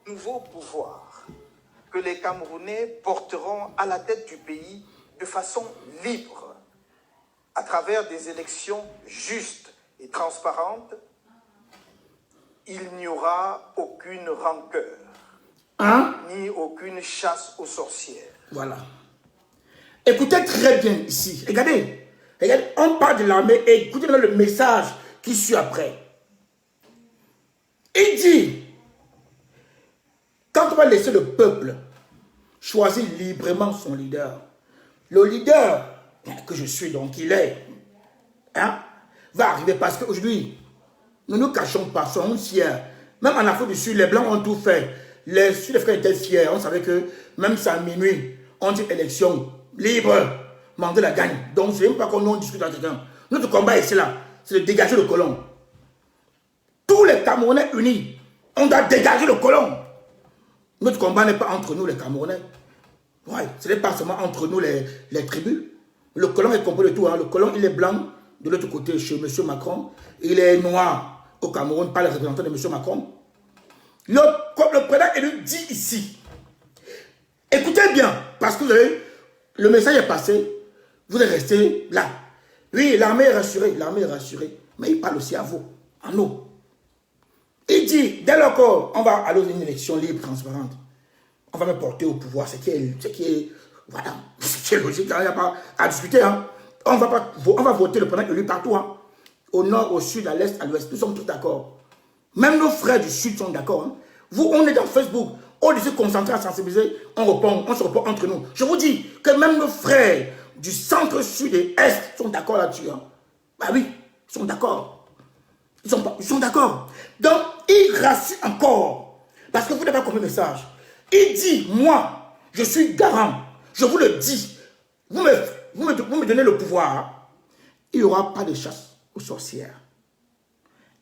Nouveau pouvoir que les Camerounais porteront à la tête du pays de façon libre, à travers des élections justes et transparentes. Il n'y aura aucune rancœur. Ni aucune chasse aux sorcières. Voilà. Écoutez très bien ici. Regardez, on parle de l'armée et écoutez le message qui suit après. Il dit, quand on va laisser le peuple choisir librement son leader, le leader que je suis, donc il est, va arriver parce qu'aujourd'hui, nous ne nous cachons pas, soyons fiers. Même en Afrique du Sud, les Blancs ont tout fait. Les Sud-Africains étaient fiers. On savait que même ça à minuit, on dit élection libre, Mandela gagne. Donc, je ne sais même pas qu'on en discute avec quelqu'un. Notre combat ici, là, c'est de dégager le colon. Tous les Camerounais unis, on doit dégager le colon. Notre combat n'est pas entre nous, les Camerounais. Ouais, ce n'est pas seulement entre nous, les tribus. Le colon est compris de tout. Le colon, il est blanc de l'autre côté chez M. Macron. Il est noir au Cameroun par les représentants de M. Macron. Le président élu dit ici, écoutez bien, parce que vous avez, le message est passé, vous êtes resté là. Oui, l'armée est rassurée, mais il parle aussi à vous, à nous. Il dit, dès lors qu'on va aller à une élection libre, transparente, on va me porter au pouvoir, ce qui est logique, il n'y a pas à discuter. On va voter le président élu partout, au nord, au sud, à l'est, à l'ouest, nous sommes tous d'accord. Même nos frères du Sud sont d'accord. Vous, on est dans Facebook. Au lieu de se concentrer à sensibiliser, on se répond entre nous. Je vous dis que même nos frères du centre, sud et est sont d'accord là-dessus. Bah oui, ils sont d'accord. Ils sont d'accord. Donc, il rassure encore. Parce que vous n'avez pas compris le message. Il dit, moi, je suis garant. Je vous le dis. Vous me donnez le pouvoir. Il n'y aura pas de chasse aux sorcières.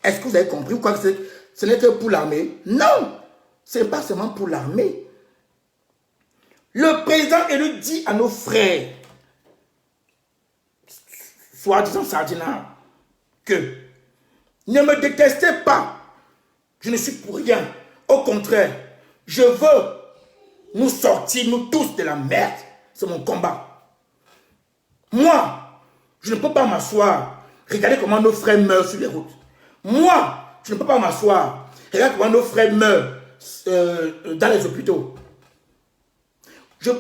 Est-ce que vous avez compris pourquoi ce n'est que pour l'armée? Non, ce n'est pas seulement pour l'armée. Le président élu dit à nos frères, soi-disant sardinards, que ne me détestez pas, je ne suis pour rien. Au contraire, je veux nous sortir, nous tous, de la merde. C'est mon combat. Moi, je ne peux pas m'asseoir. Regardez comment nos frères meurent sur les routes. Moi, je ne peux pas m'asseoir. Regarde comment nos frères meurent dans les hôpitaux.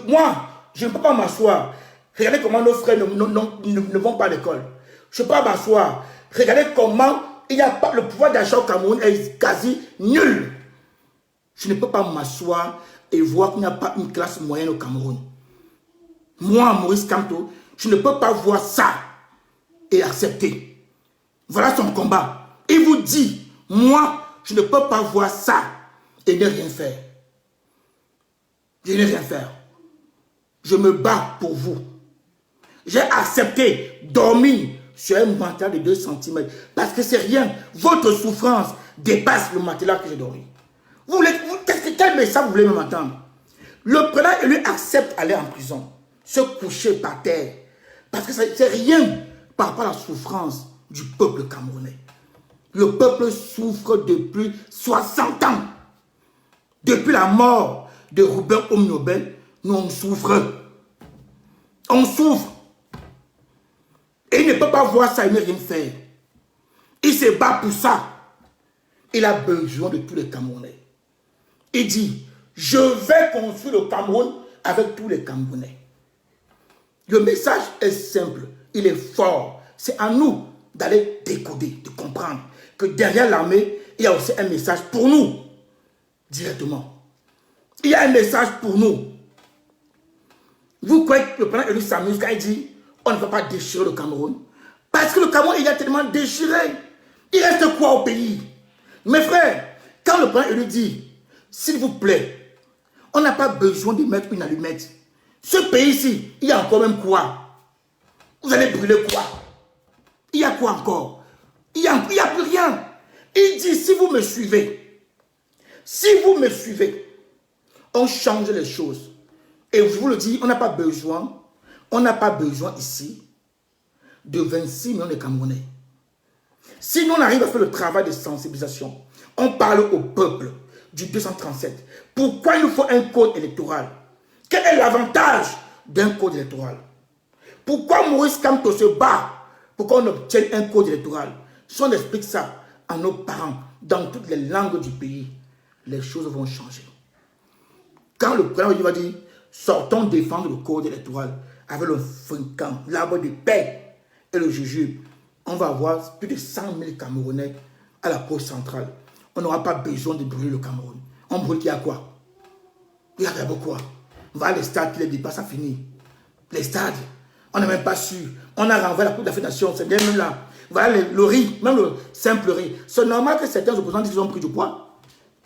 Moi, je ne peux pas m'asseoir. Regardez comment nos frères ne vont pas à l'école. Je ne peux pas m'asseoir. Regardez comment il n'y a pas, le pouvoir d'achat au Cameroun est quasi nul. Je ne peux pas m'asseoir et voir qu'il n'y a pas une classe moyenne au Cameroun. Moi, Maurice Kamto, je ne peux pas voir ça et accepter. Voilà son combat. Il vous dit, moi, je ne peux pas voir ça et ne rien faire. Je n'ai rien faire. Je me bats pour vous. J'ai accepté dormir sur un matelas de 2 cm parce que c'est rien. Votre souffrance dépasse le matelas que j'ai dormi. Quel message vous voulez me m'entendre? Le président élu accepte d'aller en prison, se coucher par terre, parce que c'est rien par rapport à la souffrance du peuple camerounais. Le peuple souffre depuis 60 ans. Depuis la mort de Ruben Omnobel, nous on souffre. On souffre. Et il ne peut pas voir ça et ne rien faire. Il se bat pour ça. Il a besoin de tous les Camerounais. Il dit, je vais construire le Cameroun avec tous les Camerounais. Le message est simple, il est fort. C'est à nous d'aller décoder, de comprendre que derrière l'armée, il y a aussi un message pour nous, directement. Il y a un message pour nous. Vous croyez que le président élu s'amuse quand il dit, on ne va pas déchirer le Cameroun? Parce que le Cameroun, il a tellement déchiré. Il reste quoi au pays? Mes frères, quand le président élu dit, s'il vous plaît, on n'a pas besoin de mettre une allumette. Ce pays-ci, il y a encore même quoi? Vous allez brûler quoi? Il y a quoi encore? Il n'y a plus rien. Il dit, si vous me suivez, on change les choses. Et je vous le dis, on n'a pas besoin ici de 26 millions de Camerounais. Si nous on arrive à faire le travail de sensibilisation, on parle au peuple du 237. Pourquoi il nous faut un code électoral? Quel est l'avantage d'un code électoral? Pourquoi Maurice Kamto se bat pour qu'on obtienne un code électoral? Si on explique ça à nos parents dans toutes les langues du pays, les choses vont changer. Quand le président va dire, sortons défendre le code électoral avec le Fincan, l'arbre de paix et le jujube, on va avoir plus de 100 000 Camerounais à la poste centrale. On n'aura pas besoin de brûler le Cameroun. On brûle qu'il y a quoi? Il y a d'abord quoi? On va à les stades qui les dépassent, ça finit. Les stades, on n'a même pas su. On a renvoyé la Coupe d'Afrique des Nations, c'est même là. Voilà le riz, même le simple riz. C'est normal que certains opposants disent qu'ils ont pris du poids.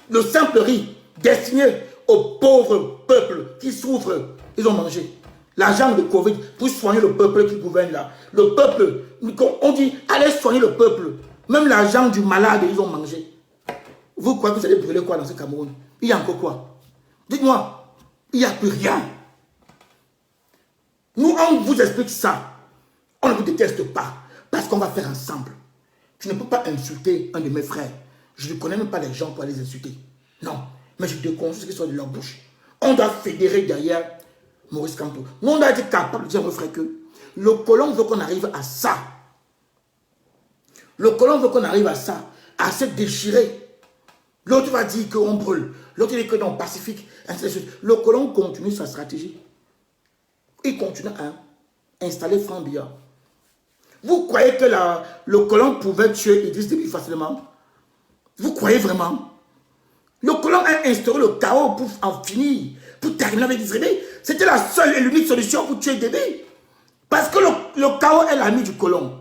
Le simple riz, destiné aux pauvres peuples qui souffrent, ils ont mangé. L'argent de Covid pour soigner le peuple qui gouverne là. Le peuple, on dit, allez soigner le peuple. Même l'argent du malade, ils ont mangé. Vous croyez que vous allez brûler quoi dans ce Cameroun? Il y a encore quoi? Dites-moi, il n'y a plus rien. Nous, on vous explique ça. On ne vous déteste pas. Parce qu'on va faire ensemble. Je ne peux pas insulter un de mes frères. Je ne connais même pas les gens pour les insulter. Non. Mais je déconseille ce qui soit de leur bouche. On doit fédérer derrière Maurice Kamto. Nous, on doit être capable de dire à nos frères que le colon veut qu'on arrive à ça. Le colon veut qu'on arrive à ça, à se déchirer. L'autre va dire qu'on brûle. L'autre dit que non, pacifique, ainsi de suite. Le colon continue sa stratégie. Il continue à installer Franck Biya. Vous croyez que le colon pouvait tuer Idriss Déby facilement? Vous croyez vraiment? Le colon a instauré le chaos pour en finir, pour terminer avec Idriss Déby. C'était la seule et l'unique solution pour tuer Déby. Parce que le chaos est l'ami du colon.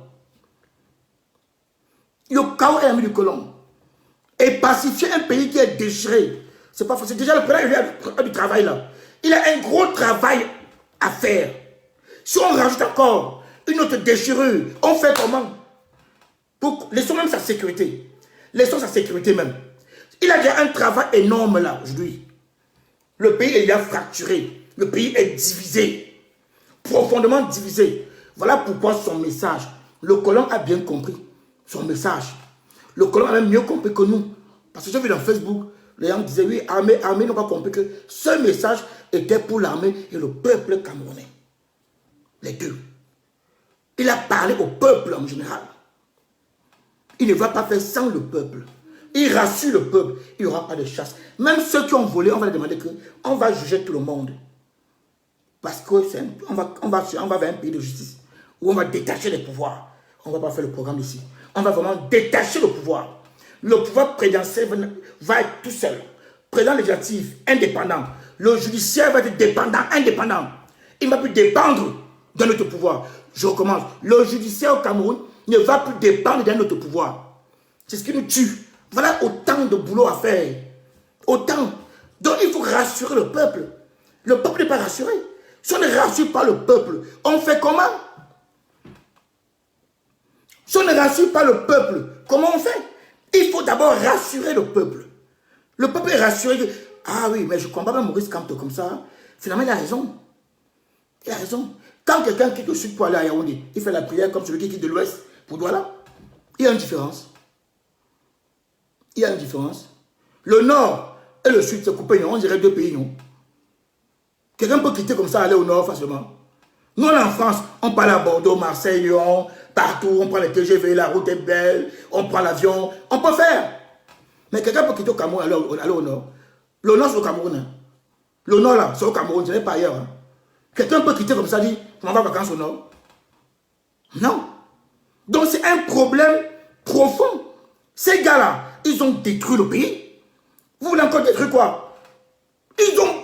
Le chaos est l'ami du colon. Et pacifier un pays qui est déchiré, c'est pas facile. Déjà, le président a du travail là. Il a un gros travail à faire. Si on rajoute encore une autre déchirure, on fait comment? Laissons même sa sécurité. Laissons sa sécurité même. Il a déjà un travail énorme là, aujourd'hui. Le pays est déjà fracturé. Le pays est divisé. Profondément divisé. Voilà pourquoi son message, le colon a bien compris son message. Le colon a même mieux compris que nous. Parce que j'ai vu dans Facebook, les gens disaient, oui, armée n'ont pas compris que ce message était pour l'armée et le peuple camerounais. Les deux. Il a parlé au peuple en général. Il ne va pas faire sans le peuple. Il rassure le peuple, il n'y aura pas de chasse. Même ceux qui ont volé, on va leur demander qu'on va juger tout le monde. Parce qu'on va vers un pays de justice, où on va détacher les pouvoirs. on ne va pas faire le programme ici. On va vraiment détacher le pouvoir. Le pouvoir présidentiel va être tout seul. Président législatif, indépendant. Le judiciaire va être dépendant, indépendant. Il ne va plus dépendre d'un autre pouvoir. Je recommence. Le judiciaire au Cameroun ne va plus dépendre d'un autre pouvoir. C'est ce qui nous tue. Voilà autant de boulot à faire. Autant. Donc il faut rassurer le peuple. Le peuple n'est pas rassuré. Si on ne rassure pas le peuple, on fait comment? Si on ne rassure pas le peuple, comment on fait? Il faut d'abord rassurer le peuple. Le peuple est rassuré. Ah oui, mais je comprends pas Maurice Kamto comme ça. Finalement, il a raison. Il a raison. Quand quelqu'un quitte le sud pour aller à Yaoundé, il fait la prière comme celui qui quitte de l'ouest pour Douala. Il y a une différence. Il y a une différence. Le nord et le sud se coupent, on dirait deux pays, non? Quelqu'un peut quitter comme ça, aller au nord facilement. Nous, en France, on parle à Bordeaux, Marseille, Lyon, partout, on prend les TGV, la route est belle, on prend l'avion, on peut faire. Mais quelqu'un peut quitter au Cameroun, aller au nord. Le nord, c'est au Cameroun. Hein. Le nord, là, c'est au Cameroun, ce n'est pas ailleurs. Hein. Quelqu'un peut quitter comme ça, dit, on va en vacances au nord. Non. Donc, c'est un problème profond. Ces gars-là, ils ont détruit le pays. Vous voulez encore détruire quoi? Ils ont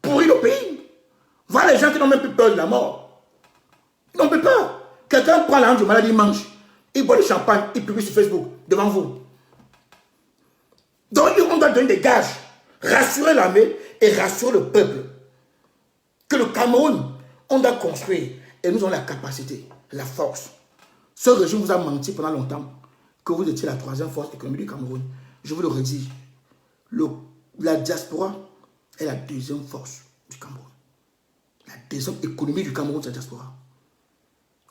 pourri le pays. Voilà les gens qui n'ont même plus peur de la mort. Ils n'ont plus peur. Quelqu'un prend la hanche de maladie, il mange. Il boit le champagne, il publie sur Facebook, devant vous. Donc, on doit donner des gages. Rassurer l'armée et rassurer le peuple. Que le Cameroun, on doit construire. Et nous avons la capacité, la force. Ce régime vous a menti pendant longtemps. Que vous étiez la troisième force économique du Cameroun. Je vous le redis. La diaspora est la deuxième force du Cameroun. La deuxième économie du Cameroun, c'est la diaspora.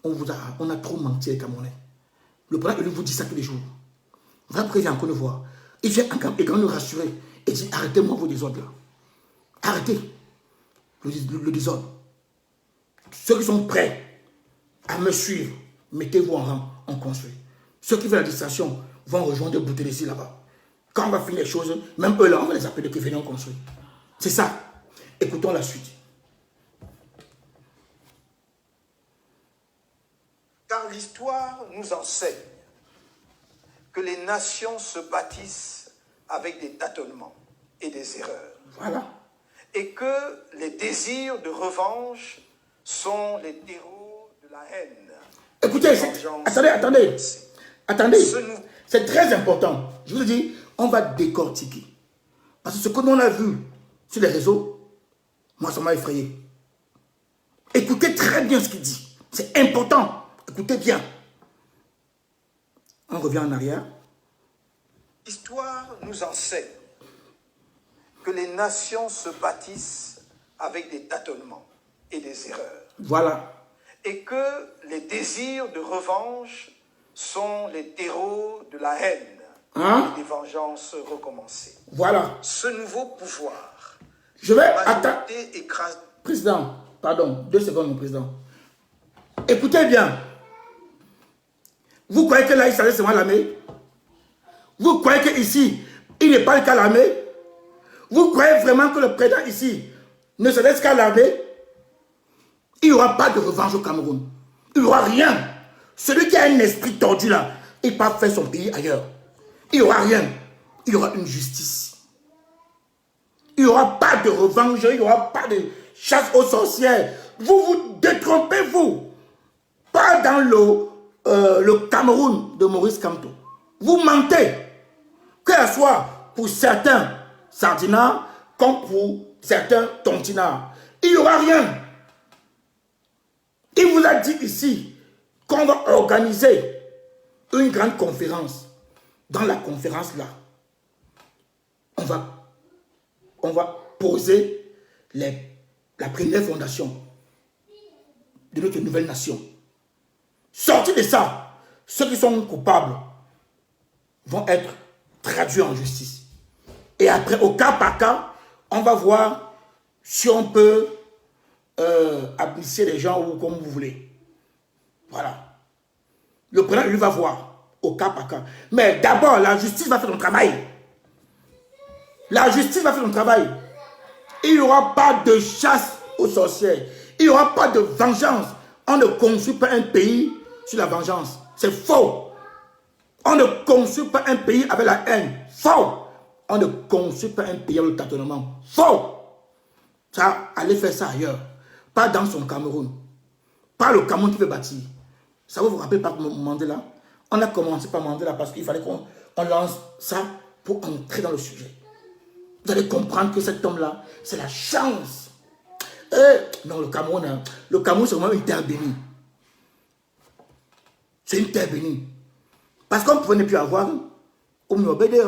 On a trop menti les Camerounais. Le président, il vous dit ça tous les jours. Voilà pourquoi il vient encore nous voir. Il vient encore nous rassurer. Et dit, arrêtez-moi vos désordres là. Arrêtez le désordre. Ceux qui sont prêts à me suivre, mettez-vous en rang, on construit. Ceux qui veulent la distraction vont rejoindre Boutelesi là-bas. Quand on va finir les choses, même eux là, on va les appeler que venez on construit. C'est ça. Écoutons la suite. Car l'histoire nous enseigne que les nations se bâtissent avec des tâtonnements et des erreurs. Voilà. Et que les désirs de revanche sont les terreaux de la haine. Écoutez, attendez. C'est très important. Je vous dis, on va décortiquer. Parce que ce que l'on a vu sur les réseaux, moi, ça m'a effrayé. Écoutez très bien ce qu'il dit. C'est important. Écoutez bien. On revient en arrière. L'histoire nous enseigne que les nations se bâtissent avec des tâtonnements et des erreurs. Voilà. Et que les désirs de revanche sont les terreaux de la haine et des vengeances recommencées. Voilà. Ce nouveau pouvoir, je vais attaquer. Président, pardon, 2 secondes, mon président. Écoutez bien. Vous croyez que là, il s'adresse seulement à l'armée? Vous croyez qu'ici, il n'est pas le cas à l'armée? Vous croyez vraiment que le président ici ne s'adresse qu'à l'armée? Il n'y aura pas de revanche au Cameroun. Il n'y aura rien. Celui qui a un esprit tordu là, il ne peut pas faire son pays ailleurs. Il n'y aura rien. Il y aura une justice. Il n'y aura pas de revanche, il n'y aura pas de chasse aux sorcières. Vous vous détrompez, vous. Pas dans le Cameroun de Maurice Kamto. Vous mentez. Que ce soit pour certains sardinards, comme pour certains tontinards. Il n'y aura rien. Il vous a dit ici qu'on va organiser une grande conférence. Dans la conférence là, on va poser la première fondation de notre nouvelle nation. Sortis de ça, ceux qui sont coupables vont être traduits en justice. Et après, au cas par cas, on va voir si on peut amnistier les gens ou comme vous voulez. Voilà. Le président, lui, va voir au cas par cas. Mais d'abord, la justice va faire son travail. La justice va faire son travail. Il n'y aura pas de chasse aux sorcières. Il n'y aura pas de vengeance. On ne construit pas un pays sur la vengeance. C'est faux. On ne construit pas un pays avec la haine. Faux. On ne construit pas un pays avec le tâtonnement. Faux. Ça, allez faire ça ailleurs. Pas dans son Cameroun. Pas le Cameroun qui veut bâtir. Ça vous rappelle pas Mandela? On a commencé par Mandela parce qu'il fallait qu'on lance ça pour entrer dans le sujet. Vous allez comprendre que cet homme-là, c'est la chance. Non, le Cameroun, c'est vraiment une terre bénie. C'est une terre bénie. Parce qu'on ne pouvait plus avoir au Miobédé.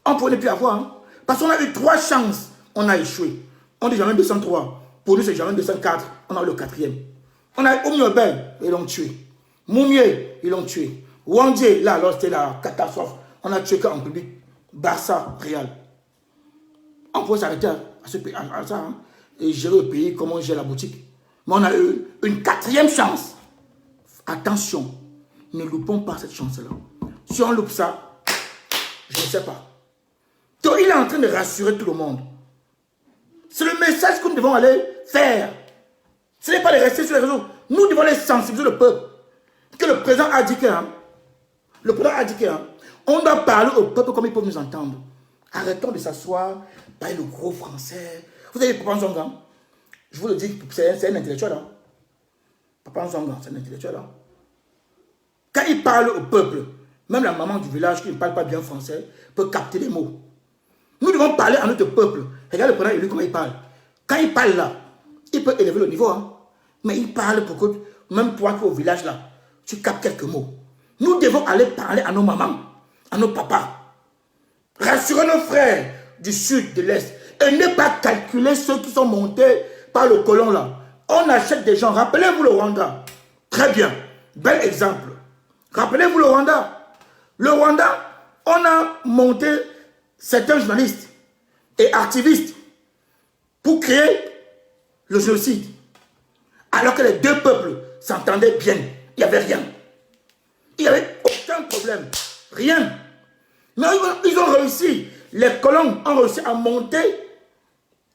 On ne pouvait plus avoir. Parce qu'on a eu 3 chances. On a échoué. On dit jamais 203. Pour nous, c'est jamais 204. On a eu le 4e. On a eu Oumyobé, ils l'ont tué. Moumié, ils l'ont tué. Wandje, là, alors c'était la catastrophe. On a tué en public. Barça, Real. On pouvait s'arrêter à ça. Et gérer le pays comme on gère la boutique. Mais on a eu une 4e chance. Attention, ne loupons pas cette chance-là. Si on loupe ça, je ne sais pas. Donc il est en train de rassurer tout le monde. C'est le message que nous devons aller faire. Ce n'est pas de rester sur les réseaux. Nous devons aller sensibiliser le peuple. Que le président a dit on doit parler au peuple comme ils peuvent nous entendre. Arrêtons de s'asseoir, parler le gros français. Vous avez Papa Nzonga. Je vous le dis, c'est un intellectuel. Papa Nzonga, c'est un intellectuel. Quand il parle au peuple, même la maman du village qui ne parle pas bien français peut capter les mots. Nous devons parler à notre peuple. Regarde le président élu comment il parle. Quand il parle là, il peut élever le niveau. Mais il parle pour que, même toi qui es au village là, tu captes quelques mots. Nous devons aller parler à nos mamans, à nos papas. Rassurer nos frères du sud, de l'est. Et ne pas calculer ceux qui sont montés par le colon là. On achète des gens. Rappelez-vous le Rwanda. Très bien. Bel exemple. Rappelez-vous le Rwanda. Le Rwanda, on a monté certains journalistes et activistes pour créer le génocide. Alors que les deux peuples s'entendaient bien. Il n'y avait rien. Il n'y avait aucun problème. Rien. Mais ils ont réussi. Les colons ont réussi à monter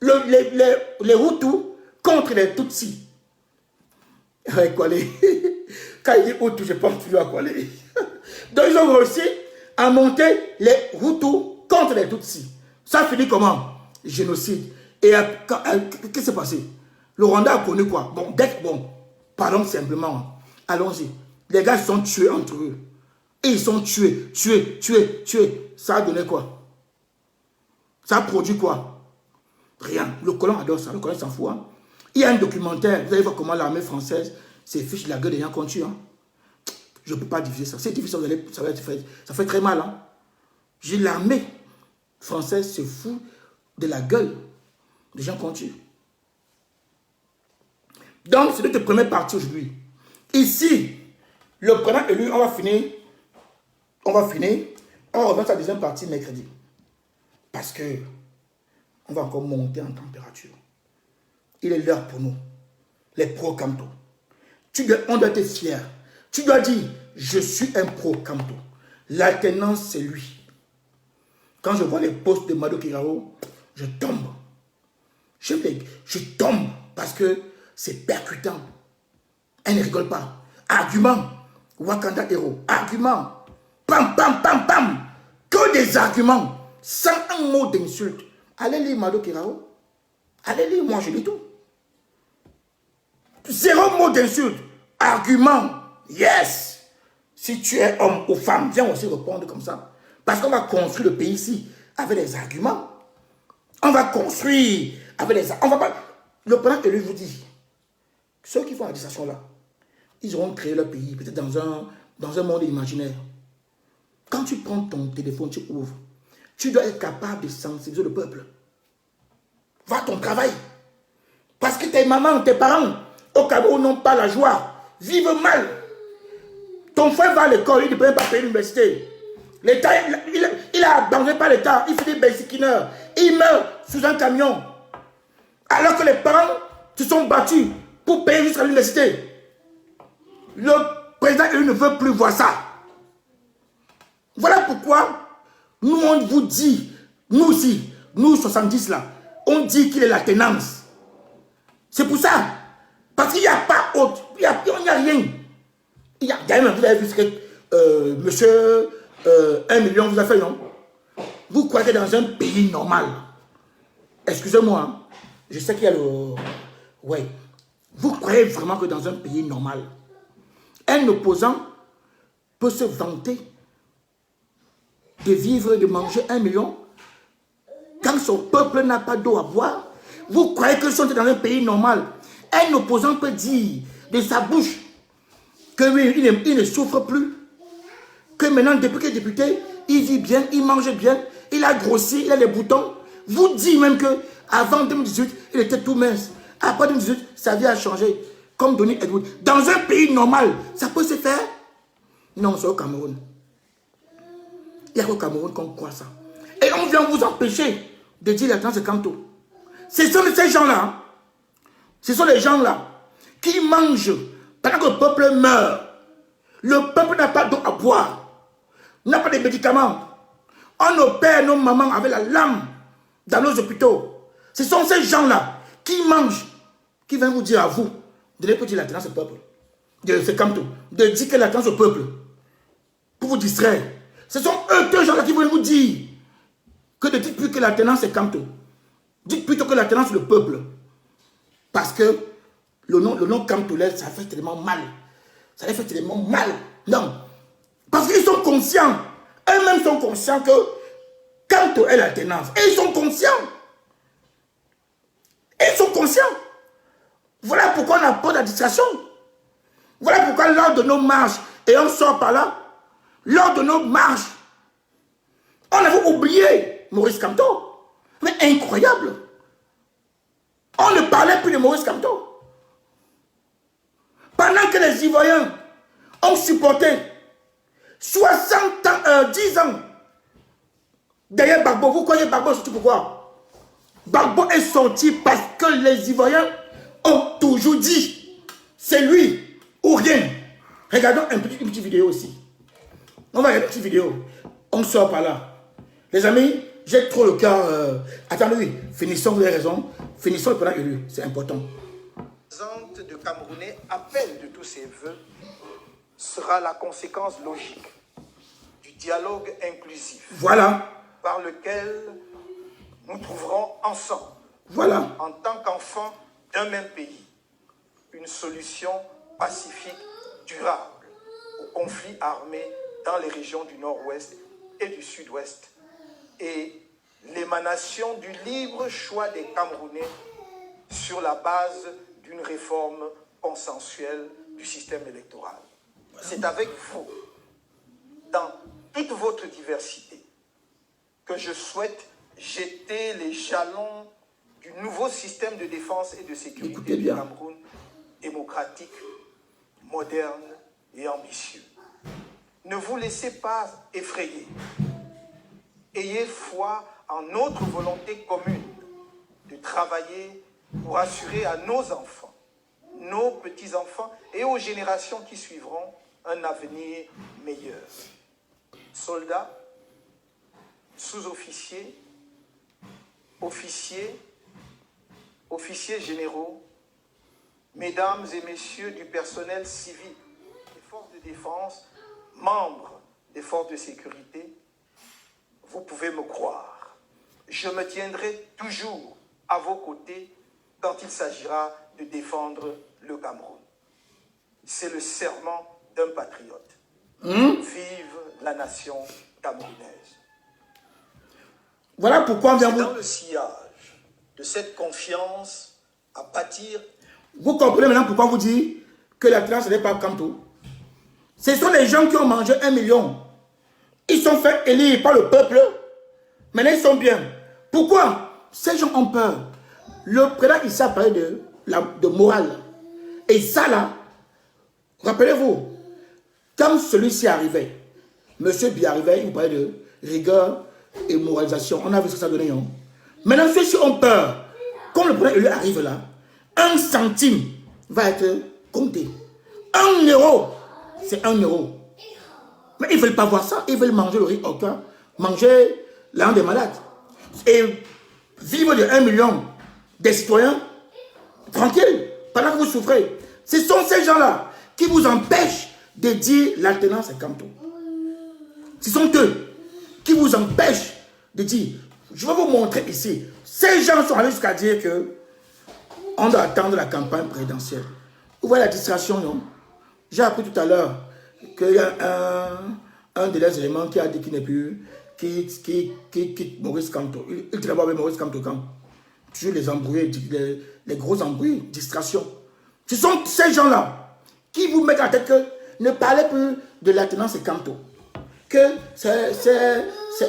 les Hutus contre les Tutsis. Quand il dit Hutus, je pense toujours à Kwale. Donc ils ont réussi à monter les Hutus contre les Tutsis. Ça finit comment? Génocide. Et qu'est-ce qui s'est passé? Le Rwanda a connu quoi? Bon, parlons simplement. Allons-y. Les gars se sont tués entre eux. Et ils sont tués. Ça a donné quoi? Ça a produit quoi? Rien. Le colon adore ça. Le colon s'en fout. Il y a un documentaire. Vous allez voir comment l'armée française s'est fiche de la gueule des gens qu'on tue. Je ne peux pas diviser ça. C'est difficile. Ça fait très mal. L'armée française se fout de la gueule des gens qu'on tue. Donc, c'est notre première partie aujourd'hui. Ici, le président élu, on va finir. On revient à la deuxième partie mercredi. Parce que on va encore monter en température. Il est l'heure pour nous, les pro-Camto. On doit être fier. Tu dois dire, je suis un pro-Camto. L'alternance, c'est lui. Quand je vois les posts de Mado Kirao, je tombe. Je tombe parce que c'est percutant. Elle ne rigole pas. Argument. Wakanda héros. Argument. Pam, pam, pam, pam. Que des arguments. Sans un mot d'insulte. Allez lire Mado Kirao. Allez lire, moi je lis tout. 0 mot d'insulte. Argument. Yes. Si tu es homme ou femme, viens aussi répondre comme ça. Parce qu'on va construire le pays ici avec des arguments. On va construire avec des arguments. Le président élu vous dit, ceux qui font la dissertation là, ils auront créé leur pays, peut-être dans un monde imaginaire. Quand tu prends ton téléphone, tu ouvres, tu dois être capable de sensibiliser le peuple. Va à ton travail. Parce que tes mamans, tes parents, au Cameroun, n'ont pas la joie. Vivent mal. Ton frère va à l'école, il ne peut même pas payer l'université. L'État, il a abandonné par l'État. Il fait des basicineurs. Il meurt sous un camion. Alors que les parents se sont battus pour payer jusqu'à l'université. Le président ne veut plus voir ça. Voilà pourquoi nous, on vous dit, nous aussi, nous 70 là, on dit qu'il est la tenance. C'est pour ça. Parce qu'il n'y a pas autre. Il n'y a rien. Il y a même, vous avez vu ce que monsieur 1 million vous a fait, non? Vous croyez que dans un pays normal, excusez-moi, hein, je sais qu'il y a le... Ouais. Vous croyez vraiment que dans un pays normal, un opposant peut se vanter de vivre et de manger 1 million quand son peuple n'a pas d'eau à boire? Vous croyez que si on est dans un pays normal, un opposant peut dire de sa bouche que oui, il ne souffre plus, que maintenant, depuis qu'il est député, il vit bien, il mange bien, il a grossi, il a des boutons. Vous dites même que avant 2018, il était tout mince. Après 2018, sa vie a changé. Comme Donny Edward. Dans un pays normal, ça peut se faire? Non, c'est au Cameroun. Il n'y a qu'au Cameroun qu'on croit ça. Et on vient vous empêcher de dire la transe canto. Ce sont ces gens-là. Ce sont les gens-là qui mangent pendant que le peuple meurt. Le peuple n'a pas d'eau à boire. N'a pas de médicaments. On opère nos mamans avec la lame dans nos hôpitaux. Ce sont ces gens-là qui mangent, qui viennent vous dire à vous, de ne pas dire la tenance au peuple, de ce canto, de dire que la tenance au peuple, pour vous distraire. Ce sont eux, deux gens-là qui vont vous dire que ne dites plus que la tenance est canto. Dites plutôt que la tenance est le peuple. Parce que le nom cantolais, ça fait tellement mal. Ça les fait tellement mal. Non. Parce qu'ils sont conscients. Eux-mêmes sont conscients que canto est la tenance. Et ils sont conscients. Ils sont conscients. Voilà pourquoi on a peur de la distraction. Voilà pourquoi lors de nos marches, et on sort par là, lors de nos marches, on avait oublié Maurice Kamto. Mais incroyable. On ne parlait plus de Maurice Kamto. Pendant que les Ivoiriens ont supporté 60 ans, 10 ans derrière Gbagbo, vous croyez Gbagbo est sorti pourquoi? Gbagbo est sorti parce que les Ivoiriens ont toujours dit c'est lui ou rien. Regardons une petite vidéo aussi. On va regarder une petite vidéo. On sort par là. Les amis, j'ai trop le cœur. Attendez, oui, finissons, vous avez raison. Finissons le président élu, c'est important. De Camerounais appel de tous ses voeux sera la conséquence logique du dialogue inclusif. Voilà. Par lequel nous trouverons ensemble, voilà, en tant qu'enfants d'un même pays, une solution pacifique, durable aux conflits armés dans les régions du nord-ouest et du sud-ouest et l'émanation du libre choix des Camerounais sur la base d'une réforme consensuelle du système électoral. C'est avec vous, dans toute votre diversité, que je souhaite jeter les jalons du nouveau système de défense et de sécurité du Cameroun, démocratique, moderne et ambitieux. Ne vous laissez pas effrayer. Ayez foi en notre volonté commune de travailler pour assurer à nos enfants, nos petits-enfants et aux générations qui suivront un avenir meilleur. Soldats, sous-officiers, officiers, officiers généraux, mesdames et messieurs du personnel civil, des forces de défense, membres des forces de sécurité, vous pouvez me croire. Je me tiendrai toujours à vos côtés quand il s'agira de défendre le Cameroun. C'est le serment d'un patriote. Vive la nation camerounaise. Voilà pourquoi on vient vous... dans le sillage de cette confiance à bâtir... Vous comprenez maintenant pourquoi vous dites que la classe n'est pas Kamto. Ce sont les gens qui ont mangé 1 million. Ils sont fait élire par le peuple. Maintenant, ils sont bien. Pourquoi? Ces gens ont peur. Le président, il s'est parlé de morale. Et ça, là, rappelez-vous, quand celui-ci arrivait, monsieur Bi arrivait, il parlait de rigueur et moralisation. On a vu ce que ça donnait. Hein? Maintenant, ceux-ci ont peur. Comme le président arrive là, 1 centime va être compté. 1 euro, c'est 1 euro. Mais ils ne veulent pas voir ça. Ils veulent manger le riz au cœur, manger l'un des malades. Et vivre de 1 million des citoyens, tranquille, pendant que vous souffrez. Ce sont ces gens-là qui vous empêchent de dire l'alternance est Camto. Ce sont eux qui vous empêchent de dire, je vais vous montrer ici. Ces gens sont allés jusqu'à dire que on doit attendre la campagne présidentielle. Vous voyez la distraction, non? J'ai appris tout à l'heure qu'il y a un de leurs éléments qui a dit qu'il n'est plus, qui quitte Maurice Kamto. Il travaille avec Maurice Kamto quand? Toujours les embrouilles, les gros embrouilles, distractions. Ce sont ces gens-là qui vous mettent en tête que ne parlez plus de l'alternance et Kamto. Que c'est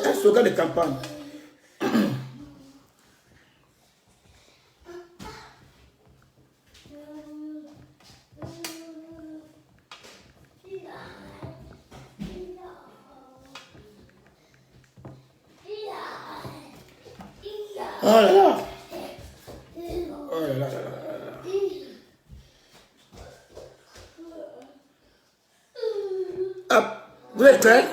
un slogan de campagne. Oh là là. Oh là là là là. Hop, vous êtes prêts?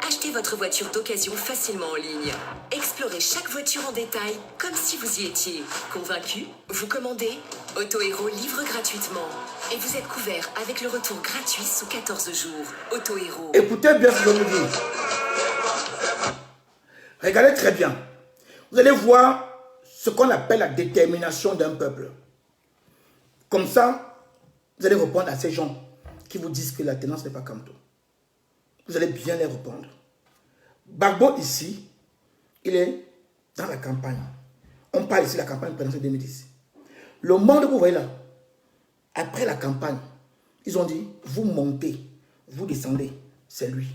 Achetez votre voiture d'occasion facilement en ligne. Explorez chaque voiture en détail, comme si vous y étiez. Convaincu? Vous commandez? Autohéros livre gratuitement. Et vous êtes couvert avec le retour gratuit sous 14 jours. Autohéros. Écoutez bien ce que je vous dis. Regardez très bien. Vous allez voir ce qu'on appelle la détermination d'un peuple. Comme ça, vous allez répondre à ces gens qui vous disent que la tenance n'est pas Kamto. Vous allez bien les répondre. Gbagbo ici, il est dans la campagne. On parle ici de la campagne présidentielle 2010. Le monde que vous voyez là, après la campagne, ils ont dit, vous montez, vous descendez, c'est lui.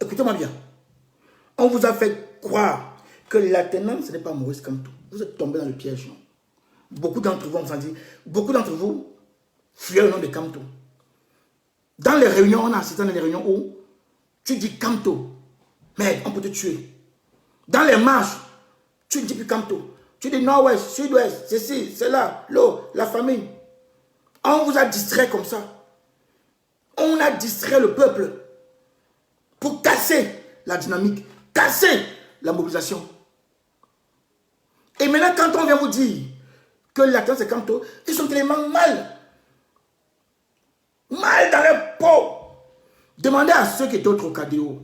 Écoutez-moi bien. On vous a fait croire que l'alternance, ce n'est pas Maurice Kamto. Vous êtes tombé dans le piège, non? Beaucoup d'entre vous, on vous a dit, beaucoup d'entre vous fuyaient le nom de Kamto. Dans les réunions, on a assisté dans les réunions où tu dis Kamto, mais on peut te tuer. Dans les marches, tu ne dis plus Kamto. Tu dis nord-ouest, sud-ouest, c'est ci, c'est là, l'eau, la famille. On vous a distrait comme ça. On a distrait le peuple pour casser la dynamique, casser la mobilisation. Et maintenant, quand on vient vous dire que l'alternance c'est Kamto, ils sont tellement mal dans les peaux. Demandez à ceux qui étaient au Trocadéro,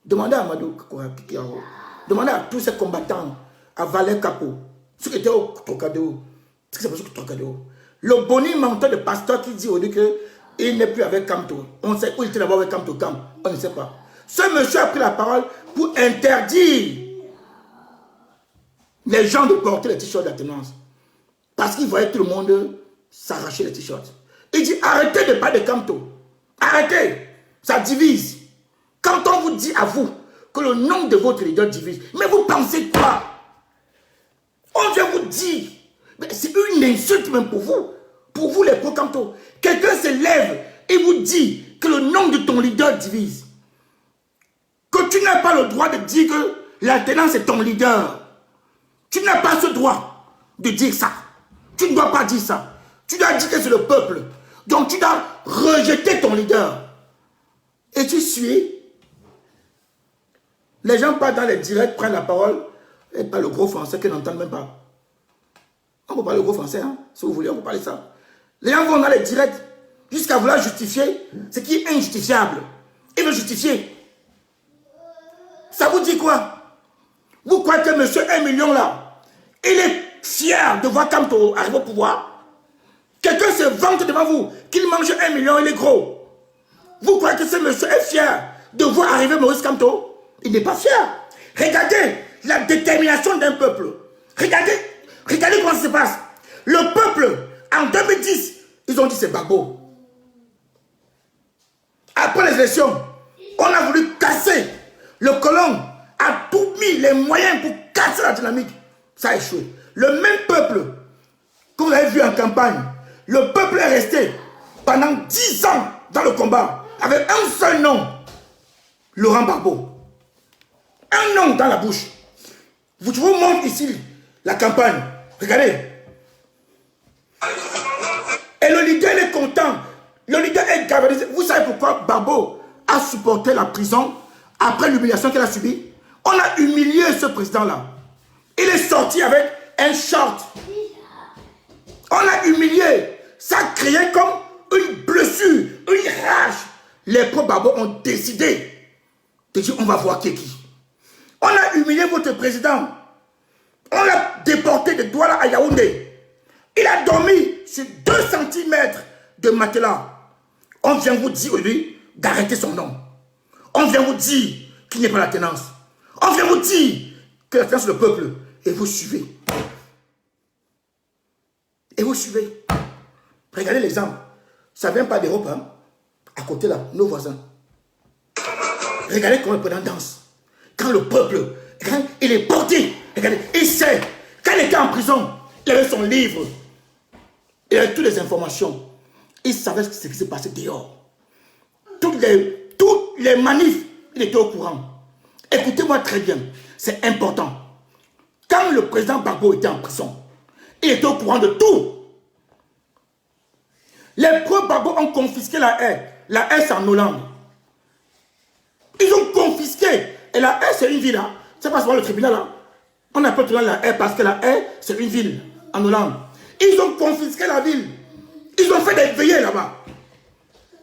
demandez à Amadou Kikiaro, demandez à tous ces combattants, à Valère Capo, ceux qui étaient au Trocadéro, ce qui s'appelle au Trocadéro. Le boni menteur de pasteur qui dit au dit qu'il n'est plus avec Kamto. On sait où il était d'abord avec Kamto Kam, on ne sait pas. Ce monsieur a pris la parole pour interdire les gens de porter les t-shirts d'alternance. Parce qu'il voyait tout le monde s'arracher les t-shirts. Il dit arrêtez de parler de Kamto. Arrêtez. Ça divise. Quand on vous dit à vous que le nom de votre leader divise, mais vous pensez quoi? On vient vous dire, c'est une insulte même pour vous. Pour vous les pro-Kamto. Quelqu'un se lève et vous dit que le nom de ton leader divise. Que tu n'as pas le droit de dire que l'alternance est ton leader. Tu n'as pas ce droit de dire ça. Tu ne dois pas dire ça. Tu dois dire que c'est le peuple. Donc tu dois rejeter ton leader. Et tu suis. Les gens partent dans les directs, prennent la parole, et pas le gros français qu'ils n'entendent même pas. On peut parler le gros français, hein, si vous voulez, on peut parler ça. Les gens vont dans les directs jusqu'à vouloir justifier ce qui est injustifiable. Ils veulent justifier. Ça vous dit quoi? Vous croyez que monsieur 1 million là, il est fier de voir Kamto arriver au pouvoir? Quelqu'un se vante devant vous qu'il mange 1 million, il est gros. Vous croyez que ce monsieur est fier de voir arriver Maurice Kamto? Il n'est pas fier. Regardez la détermination d'un peuple. Regardez comment ça se passe. Le peuple, en 2010, ils ont dit c'est Gbagbo. Après les élections, on a voulu casser. Le colon a tout mis les moyens pour casser la dynamique. Ça a échoué. Le même peuple que vous avez vu en campagne, le peuple est resté pendant 10 ans dans le combat avec un seul nom, Laurent Gbagbo. Un nom dans la bouche. Je vous montre ici la campagne. Regardez. Et le leader il est content. Le leader est galvanisé. Vous savez pourquoi Gbagbo a supporté la prison après l'humiliation qu'il a subie? On a humilié ce président-là. Il est sorti avec un short. On l'a humilié. Ça criait comme une blessure, une rage. Les pro-Gbagbo ont décidé de dire on va voir qui est qui. On a humilié votre président. On l'a déporté de Douala à Yaoundé. Il a dormi sur 2 cm de matelas. On vient vous dire, lui, d'arrêter son nom. On vient vous dire qu'il n'est pas la tenance. On vient vous dire que la tenance est le peuple. Et vous suivez. Et vous suivez. Regardez l'exemple. Ça ne vient pas d'Europe, hein. À côté là, nos voisins. Regardez comment le président danse. Quand le peuple, quand il est porté, regardez, il sait. Quand il était en prison, il avait son livre. Il avait toutes les informations. Il savait ce qui s'est passé dehors. Toutes les manifs, il était au courant. Écoutez-moi très bien, c'est important. Quand le président Gbagbo était en prison, il était au courant de tout. Les pro-Gbagbo ont confisqué la haie. La haie, c'est en Hollande. Ils ont confisqué. Et la haie, c'est une ville. Hein. C'est pas seulement le tribunal. Hein. On appelle tout le monde la haie parce que la haie, c'est une ville en Hollande. Ils ont confisqué la ville. Ils ont fait des veillées là-bas.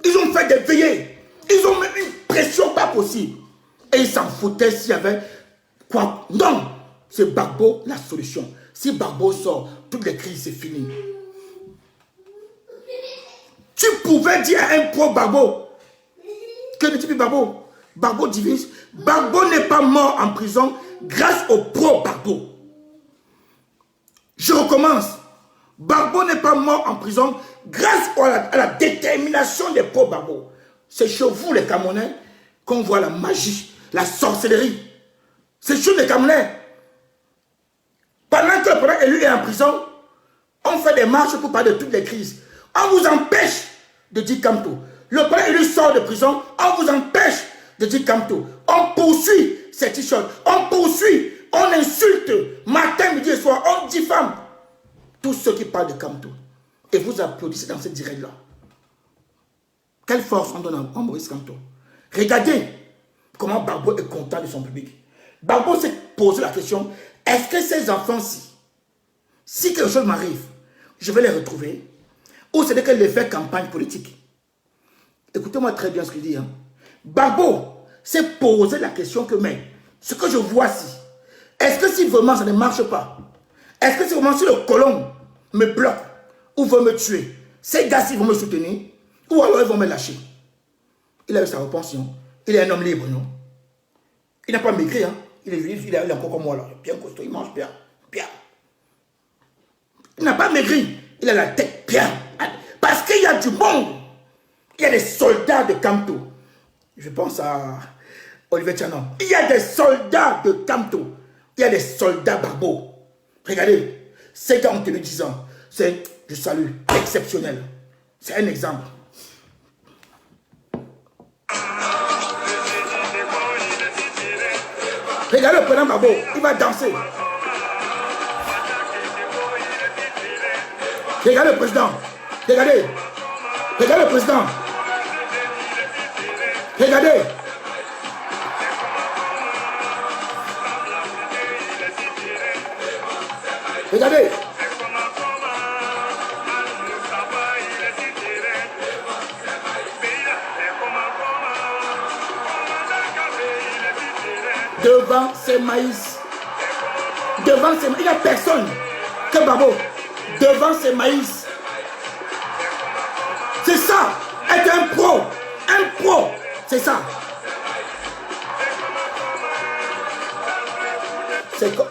Ils ont fait des veillées. Ils ont mis une pression pas possible. Et ils s'en foutaient s'il y avait quoi. Non, c'est Gbagbo la solution. Si Gbagbo sort, toutes les crises, c'est fini. Tu pouvais dire à un pro-Gbagbo que ne dis Gbagbo. Gbagbo divise. Gbagbo n'est pas mort en prison grâce au pro-Gbagbo. Je recommence. Gbagbo n'est pas mort en prison grâce à la détermination des pro-Gbagbo. C'est chez vous les Camerounais qu'on voit la magie, la sorcellerie. C'est chez les Camerounais. Pendant que le président élu est en prison, on fait des marches pour parler de toutes les crises. On vous empêche de dire Kamto. Le président élu sort de prison, on vous empêche de dire Kamto. On poursuit ces t-shirts, on poursuit, on insulte matin, midi et soir, on diffame tous ceux qui parlent de Kamto. Et vous applaudissez dans cette direction-là. Quelle force on donne à Maurice Kamto. Regardez comment Gbagbo est content de son public. Gbagbo s'est posé la question, est-ce que ces enfants-ci, si quelque chose m'arrive, je vais les retrouver? Ou c'est qu'elle les fait campagne politique? Écoutez-moi très bien ce qu'il dit. Hein. Gbagbo s'est posé la question que, mais, ce que je vois ici, est-ce que si vraiment ça ne marche pas, est-ce que si vraiment si le colon me bloque ou veut me tuer, ces gars-ci vont me soutenir ou alors ils vont me lâcher? Il a eu sa réponse, non? Il est un homme libre, non? Il n'a pas maigri, hein? Il est juif, il est encore comme moi là, bien costaud, il mange bien, bien. Il n'a pas maigri, il a la tête bien. Parce qu'il y a du monde. Il y a des soldats de Kamto. Je pense à Olivier Tchanon. Il y a des soldats de Kamto. Il y a des soldats Gbagbo. Regardez, ces gars ont tenu 10 ans. C'est, je salue, exceptionnel. C'est un exemple. Regardez le président Gbagbo, il va danser. Regardez le président. Regardez. Regardez le président. Regardez. Regardez. Devant ces maïs. Devant ces maïs. Il n'y a personne que Gbagbo. Devant ces maïs. C'est ça. Être un pro. Un pro. C'est ça. C'est quoi?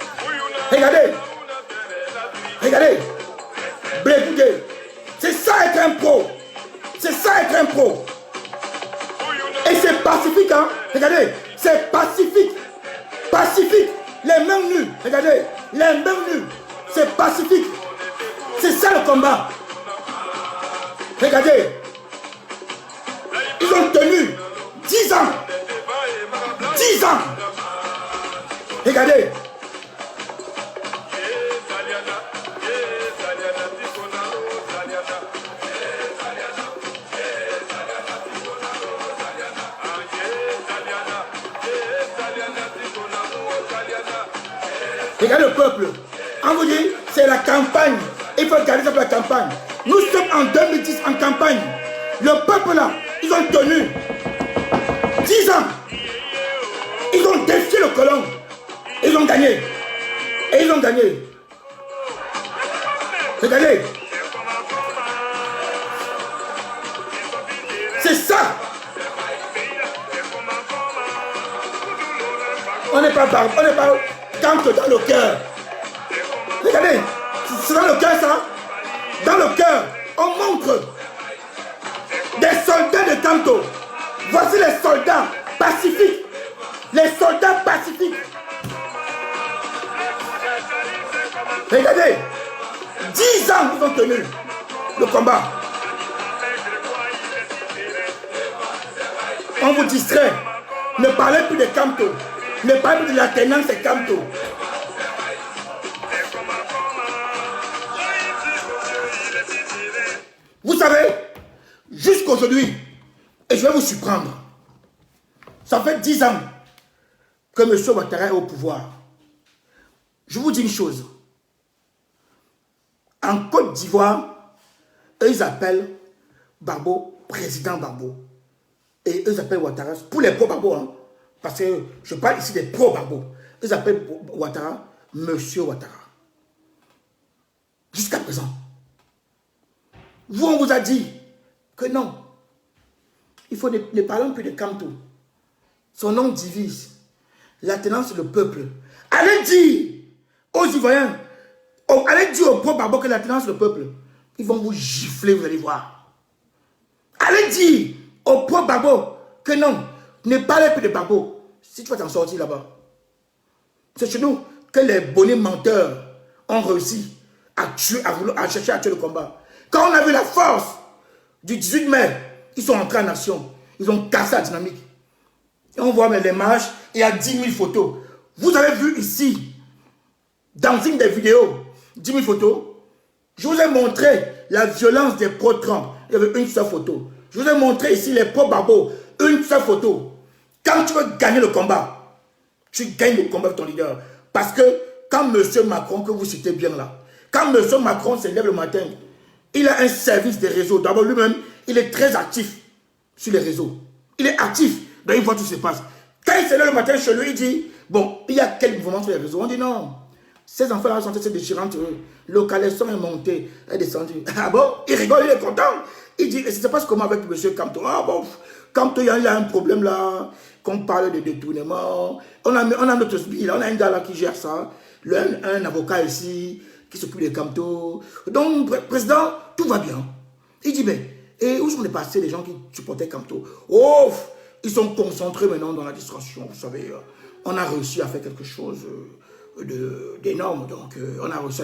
Regardez. Regardez. Blégoudé. C'est ça être un pro. C'est ça être un pro. Et c'est pacifique, hein. Regardez. C'est pacifique. Pacifique. Les mains nues. Regardez. Les mains nues. C'est pacifique. C'est ça le combat. Regardez. Ils ont tenu 10 ans. 10 ans. Regardez. Regardez le peuple. On vous dit, c'est la campagne. Il faut regarder ça pour la campagne. Nous sommes en 2010 en campagne. Le peuple là, ils ont tenu 10 ans. Ils ont défié le colon. Ils ont gagné. Et ils ont gagné. Regardez. C'est ça. On n'est pas quand dans le cœur. Regardez, c'est dans le cœur ça. Dans le cœur, on montre des soldats de Kanto. Voici les soldats pacifiques. Les soldats pacifiques. Regardez, 10 ans ils ont tenu le combat. On vous distrait. Ne parlez plus de Kanto. Ne parlez plus de la tenance de Kanto. Vous savez, jusqu'aujourd'hui, et je vais vous surprendre, ça fait 10 ans que M. Ouattara est au pouvoir. Je vous dis une chose. En Côte d'Ivoire, eux, ils appellent Gbagbo président Gbagbo. Et eux, ils appellent Ouattara, pour les pro-Gbagbo, hein, parce que je parle ici des pro-Gbagbo. Ils appellent Ouattara Monsieur Ouattara. Jusqu'à présent. Vous, on vous a dit que non. Il faut ne parlons plus de Kanto. Son nom divise. La tenance c'est le peuple. Allez dire aux Ivoiriens, allez dire aux pro-Gbagbo que la tenance c'est le peuple. Ils vont vous gifler, vous allez voir. Allez dire aux pro-Gbagbo que non, ne parlez plus de Gbagbo. Si tu vas t'en sortir là-bas. C'est chez nous que les bonnets menteurs ont réussi à chercher à tuer le combat. Quand on a vu la force du 18 mai, ils sont entrés en action. Ils ont cassé la dynamique. Et on voit les marches, il y a 10 000 photos. Vous avez vu ici, dans une des vidéos, 10 000 photos. Je vous ai montré la violence des pro-Trump. Il y avait une seule photo. Je vous ai montré ici les pro-Gbagbo. Une seule photo. Quand tu veux gagner le combat, tu gagnes le combat avec ton leader. Parce que quand M. Macron, que vous citez bien là, quand M. Macron se lève le matin, il a un service des réseaux. D'abord, lui-même, il est très actif sur les réseaux. Il est actif. Donc, il voit tout ce qui se passe. Quand il se lève le matin chez lui, il dit, bon, il y a quel mouvement sur les réseaux? On dit non. Ces enfants-là sont déchirants entre eux. Le caleçon est monté, est descendu. Ah bon? Il rigole, il est content. Il dit, et ça se passe comment avec M. Kanto? Ah bon, Kanto, il y a un problème là, qu'on parle de détournement. On a notre SBI là, on a un gars là qui gère ça. Un avocat ici, qui s'occupe de Kanto. Donc, président, tout va bien. Il dit, mais, et où sont passés les gens qui supportaient Kanto? Oh, ils sont concentrés maintenant dans la distraction. Vous savez, on a réussi à faire quelque chose d'énorme. Donc, on a réussi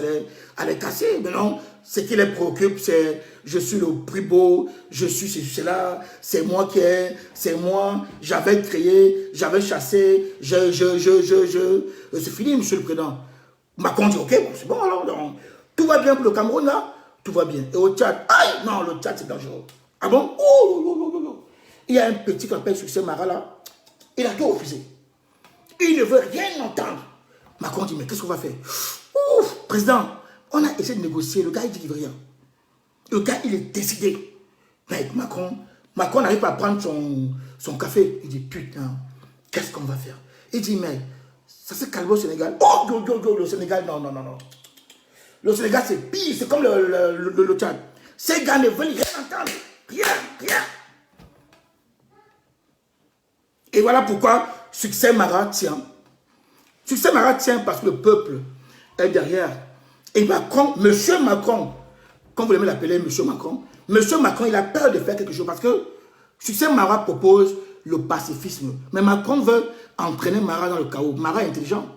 à les casser. Maintenant, ce qui les préoccupe, c'est je suis le plus beau, je suis cela, c'est moi qui ai, c'est moi, j'avais créé, j'avais chassé, c'est fini, monsieur le président. Macron dit, ok, bon, c'est bon alors, donc, tout va bien pour le Cameroun là, tout va bien. Et au Tchad, aïe, non, le Tchad c'est dangereux. Ah bon? Oh. Il y a un petit qui s'appelle Succès Mara là, il a tout refusé. Il ne veut rien entendre. Macron dit, mais qu'est-ce qu'on va faire? Ouf, président, on a essayé de négocier, le gars il dit qu'il veut rien. Le gars il est décidé. Mais Macron n'arrive pas à prendre son café. Il dit, putain, qu'est-ce qu'on va faire? Il dit, mais ça s'est calmé au Sénégal. Oh, le Sénégal, non. Le Sénégal, c'est pire, c'est comme le Tchad. Ces gars ne veulent rien entendre. Rien. Et voilà pourquoi Succès Mara tient. Succès Mara tient parce que le peuple est derrière. Et Macron, Monsieur Macron, comme vous l'aimez l'appeler, Monsieur Macron, il a peur de faire quelque chose parce que Succès Mara propose le pacifisme. Mais Macron veut entraîner Mara dans le chaos. Mara est intelligent.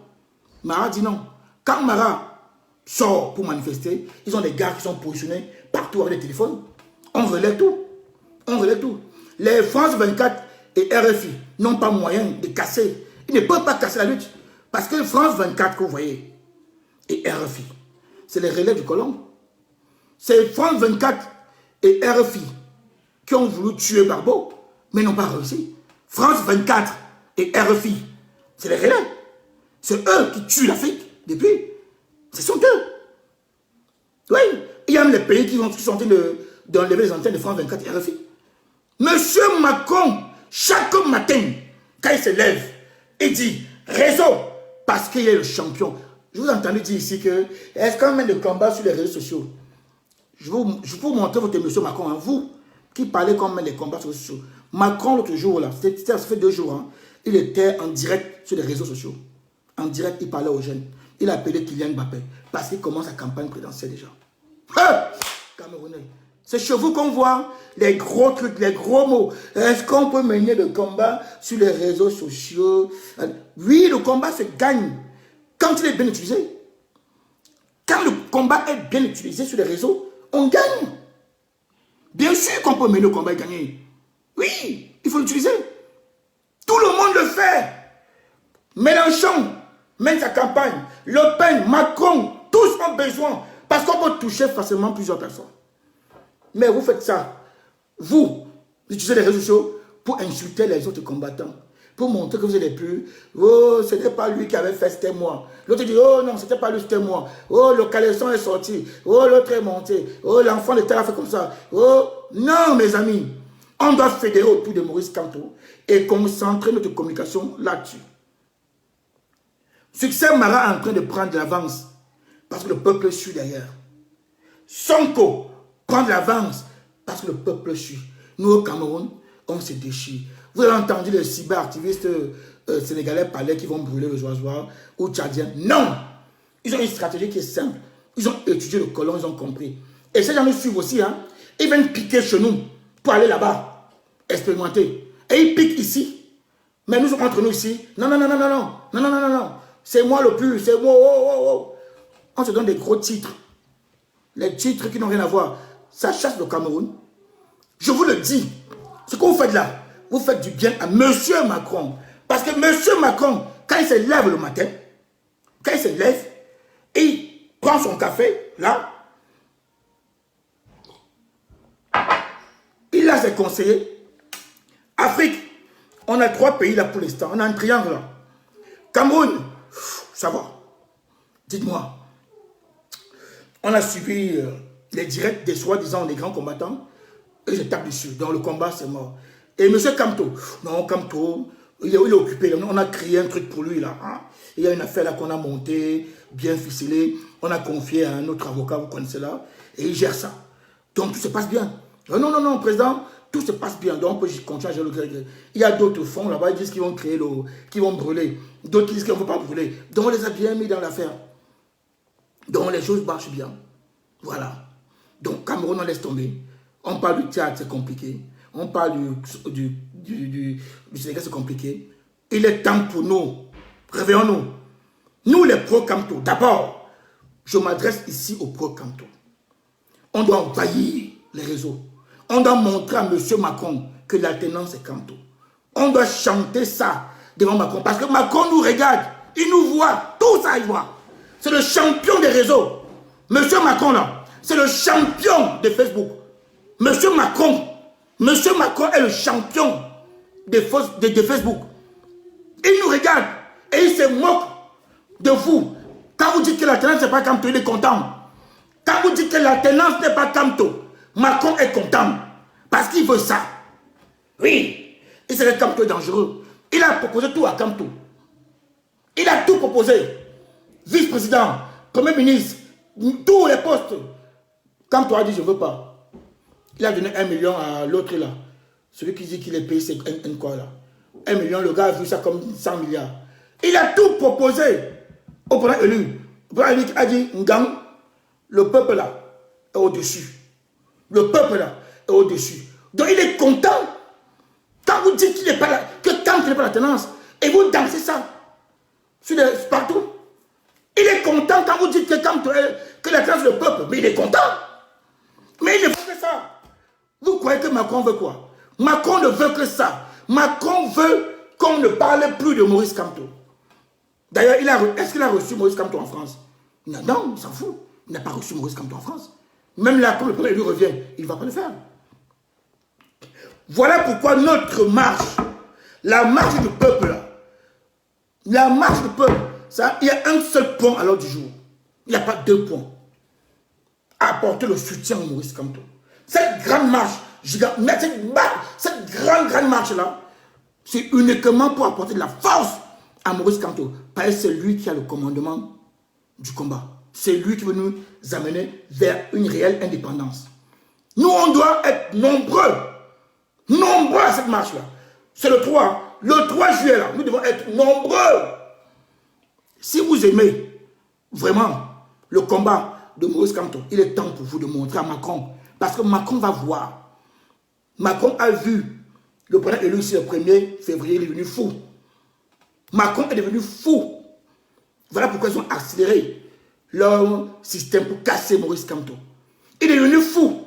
Mara dit non. Quand Mara sort pour manifester, ils ont des gars qui sont positionnés partout avec des téléphones. On relaie tout. Les France 24 et RFI n'ont pas moyen de casser. Ils ne peuvent pas casser la lutte. Parce que France 24 que vous voyez et RFI, c'est les relais du colon. C'est France 24 et RFI qui ont voulu tuer Gbagbo, mais n'ont pas réussi. France 24 et RFI, c'est les relais. C'est eux qui tuent l'Afrique depuis. Ce sont eux. Oui, il y a même les pays qui sont en train d'enlever les antennes de France 24 et RFI. Monsieur Macron, chaque matin, quand il se lève, il dit réseau, parce qu'il est le champion. Je vous ai entendu dire ici que est-ce qu'on mène le combat sur les réseaux sociaux? Je vais vous montrer votre monsieur Macron, hein, vous qui parlez qu'on mène les combats sur les réseaux sociaux. Macron, l'autre jour, là, ça fait 2 jours, hein, il était en direct sur les réseaux sociaux. En direct, il parlait aux jeunes. Il a appelé Kylian Mbappé parce qu'il commence sa campagne présidentielle déjà. Camerounais. C'est chez vous qu'on voit les gros trucs, les gros mots. Est-ce qu'on peut mener le combat sur les réseaux sociaux? Oui, le combat se gagne quand il est bien utilisé. Quand le combat est bien utilisé sur les réseaux, on gagne. Bien sûr qu'on peut mener le combat et gagner. Oui, il faut l'utiliser. Tout le monde le fait. Mélenchon mène sa campagne. Le Pen, Macron, tous ont besoin. Parce qu'on peut toucher facilement plusieurs personnes. Mais vous faites ça. Vous utilisez les réseaux sociaux pour insulter les autres combattants. Pour montrer que vous êtes les plus. Oh, ce n'était pas lui qui avait fait, c'était moi. L'autre dit, oh non, c'était pas lui, c'était moi. Oh, le caleçon est sorti. Oh, l'autre est monté. Oh, l'enfant de tel a fait comme ça. Oh, non, mes amis. On doit fédérer autour de Maurice Kamto et concentrer notre communication là-dessus. Succès Mara est en train de prendre de l'avance parce que le peuple suit derrière. Sonko prend de l'avance parce que le peuple suit. Nous au Cameroun, on se déchire. Vous avez entendu les cyberactivistes sénégalais parler qu'ils vont brûler le Zoazoa ou tchadien. Non! Ils ont une stratégie qui est simple. Ils ont étudié le colon, ils ont compris. Et ces gens nous suivent aussi. Hein? Ils viennent piquer chez nous pour aller là-bas, expérimenter. Et ils piquent ici. Mais nous sommes entre nous ici. Non, non, non, non, non, non, non, non, non, non, non. C'est moi le plus, c'est moi, oh, oh, oh. On se donne des gros titres. Les titres qui n'ont rien à voir. Ça chasse le Cameroun. Je vous le dis. Ce que vous faites là, vous faites du bien à Monsieur Macron. Parce que Monsieur Macron, quand il se lève le matin, quand il se lève, il prend son café, là. Il a ses conseillers. Afrique, on a 3 pays là pour l'instant. On a un triangle là. Cameroun, ça va. Dites-moi. On a suivi les directs des soi-disant des grands combattants. Et je tape dessus. Dans le combat, c'est mort. Et M. Kamto, non, Kamto, il est occupé. On a créé un truc pour lui là. Hein? Il y a une affaire là qu'on a montée, bien ficelée. On a confié à un autre avocat, vous connaissez là. Et il gère ça. Donc tout se passe bien. Non, non, non, président, tout se passe bien. Donc on peut continuer à gérer le gré. Il y a d'autres fonds là-bas, ils disent qu'ils vont créer qu'ils vont brûler. D'autres qui disent qu'ils ne vont pas brûler. Donc on les a bien mis dans l'affaire. Donc les choses marchent bien. Voilà. Donc Cameroun, on laisse tomber. On parle du théâtre, c'est compliqué. On parle du Sénégal, c'est compliqué. Il est temps pour nous. Réveillons-nous. Nous, les pro-Kamto, d'abord, je m'adresse ici aux pro-Kamto. On doit envahir les réseaux. On doit montrer à M. Macron que l'alternance est Kamto. On doit chanter ça devant Macron. Parce que Macron nous regarde. Il nous voit. Tout ça, il voit. C'est le champion des réseaux. M. Macron, là, c'est le champion de Facebook. Monsieur Macron est le champion de Facebook. Il nous regarde et il se moque de vous. Quand vous dites que l'alternance n'est pas Kamto, il est content. Quand vous dites que l'alternance n'est pas Kamto, Macron est content. Parce qu'il veut ça. Oui, il serait Kamto dangereux. Il a proposé tout à Kamto. Il a tout proposé. Vice-président, Premier ministre, tous les postes. Kamto a dit je ne veux pas. Il a donné 1 million à l'autre là. Celui qui dit qu'il est payé, c'est un quoi là. 1 million, le gars a vu ça comme 100 milliards. Il a tout proposé au président élu. Le président élu a dit, Ngang, le peuple là est au-dessus. Le peuple là est au-dessus. Donc il est content. Quand vous dites qu'il n'est pas là, que Kamto n'est pas la tenance, et vous dansez ça partout. Il est content quand vous dites que Kamto que la tenance est le peuple, mais il est content. Mais il ne veut que ça. Vous croyez que Macron veut quoi? Macron ne veut que ça. Macron veut qu'on ne parle plus de Maurice Kamto. D'ailleurs, est-ce qu'il a reçu Maurice Kamto en France? Non, il s'en fout. Il n'a pas reçu Maurice Kamto en France. Même là, quand le président lui revient, il ne va pas le faire. Voilà pourquoi notre marche, la marche du peuple, la marche du peuple, ça, il y a un seul point à l'ordre du jour. Il n'y a pas 2 points. Apporter le soutien à Maurice Kamto. Cette grande marche gigantesque. Mais cette grande marche-là, c'est uniquement pour apporter de la force à Maurice Kamto. Parce que c'est lui qui a le commandement du combat. C'est lui qui veut nous amener vers une réelle indépendance. Nous, on doit être nombreux. Nombreux à cette marche-là. C'est le 3. Le 3 juillet, là, nous devons être nombreux. Si vous aimez vraiment le combat de Maurice Kamto, il est temps pour vous de montrer à Macron. Parce que Macron va voir. Macron a vu le président élu ici le 1er février, il est devenu fou. Macron est devenu fou. Voilà pourquoi ils ont accéléré leur système pour casser Maurice Kamto. Il est devenu fou.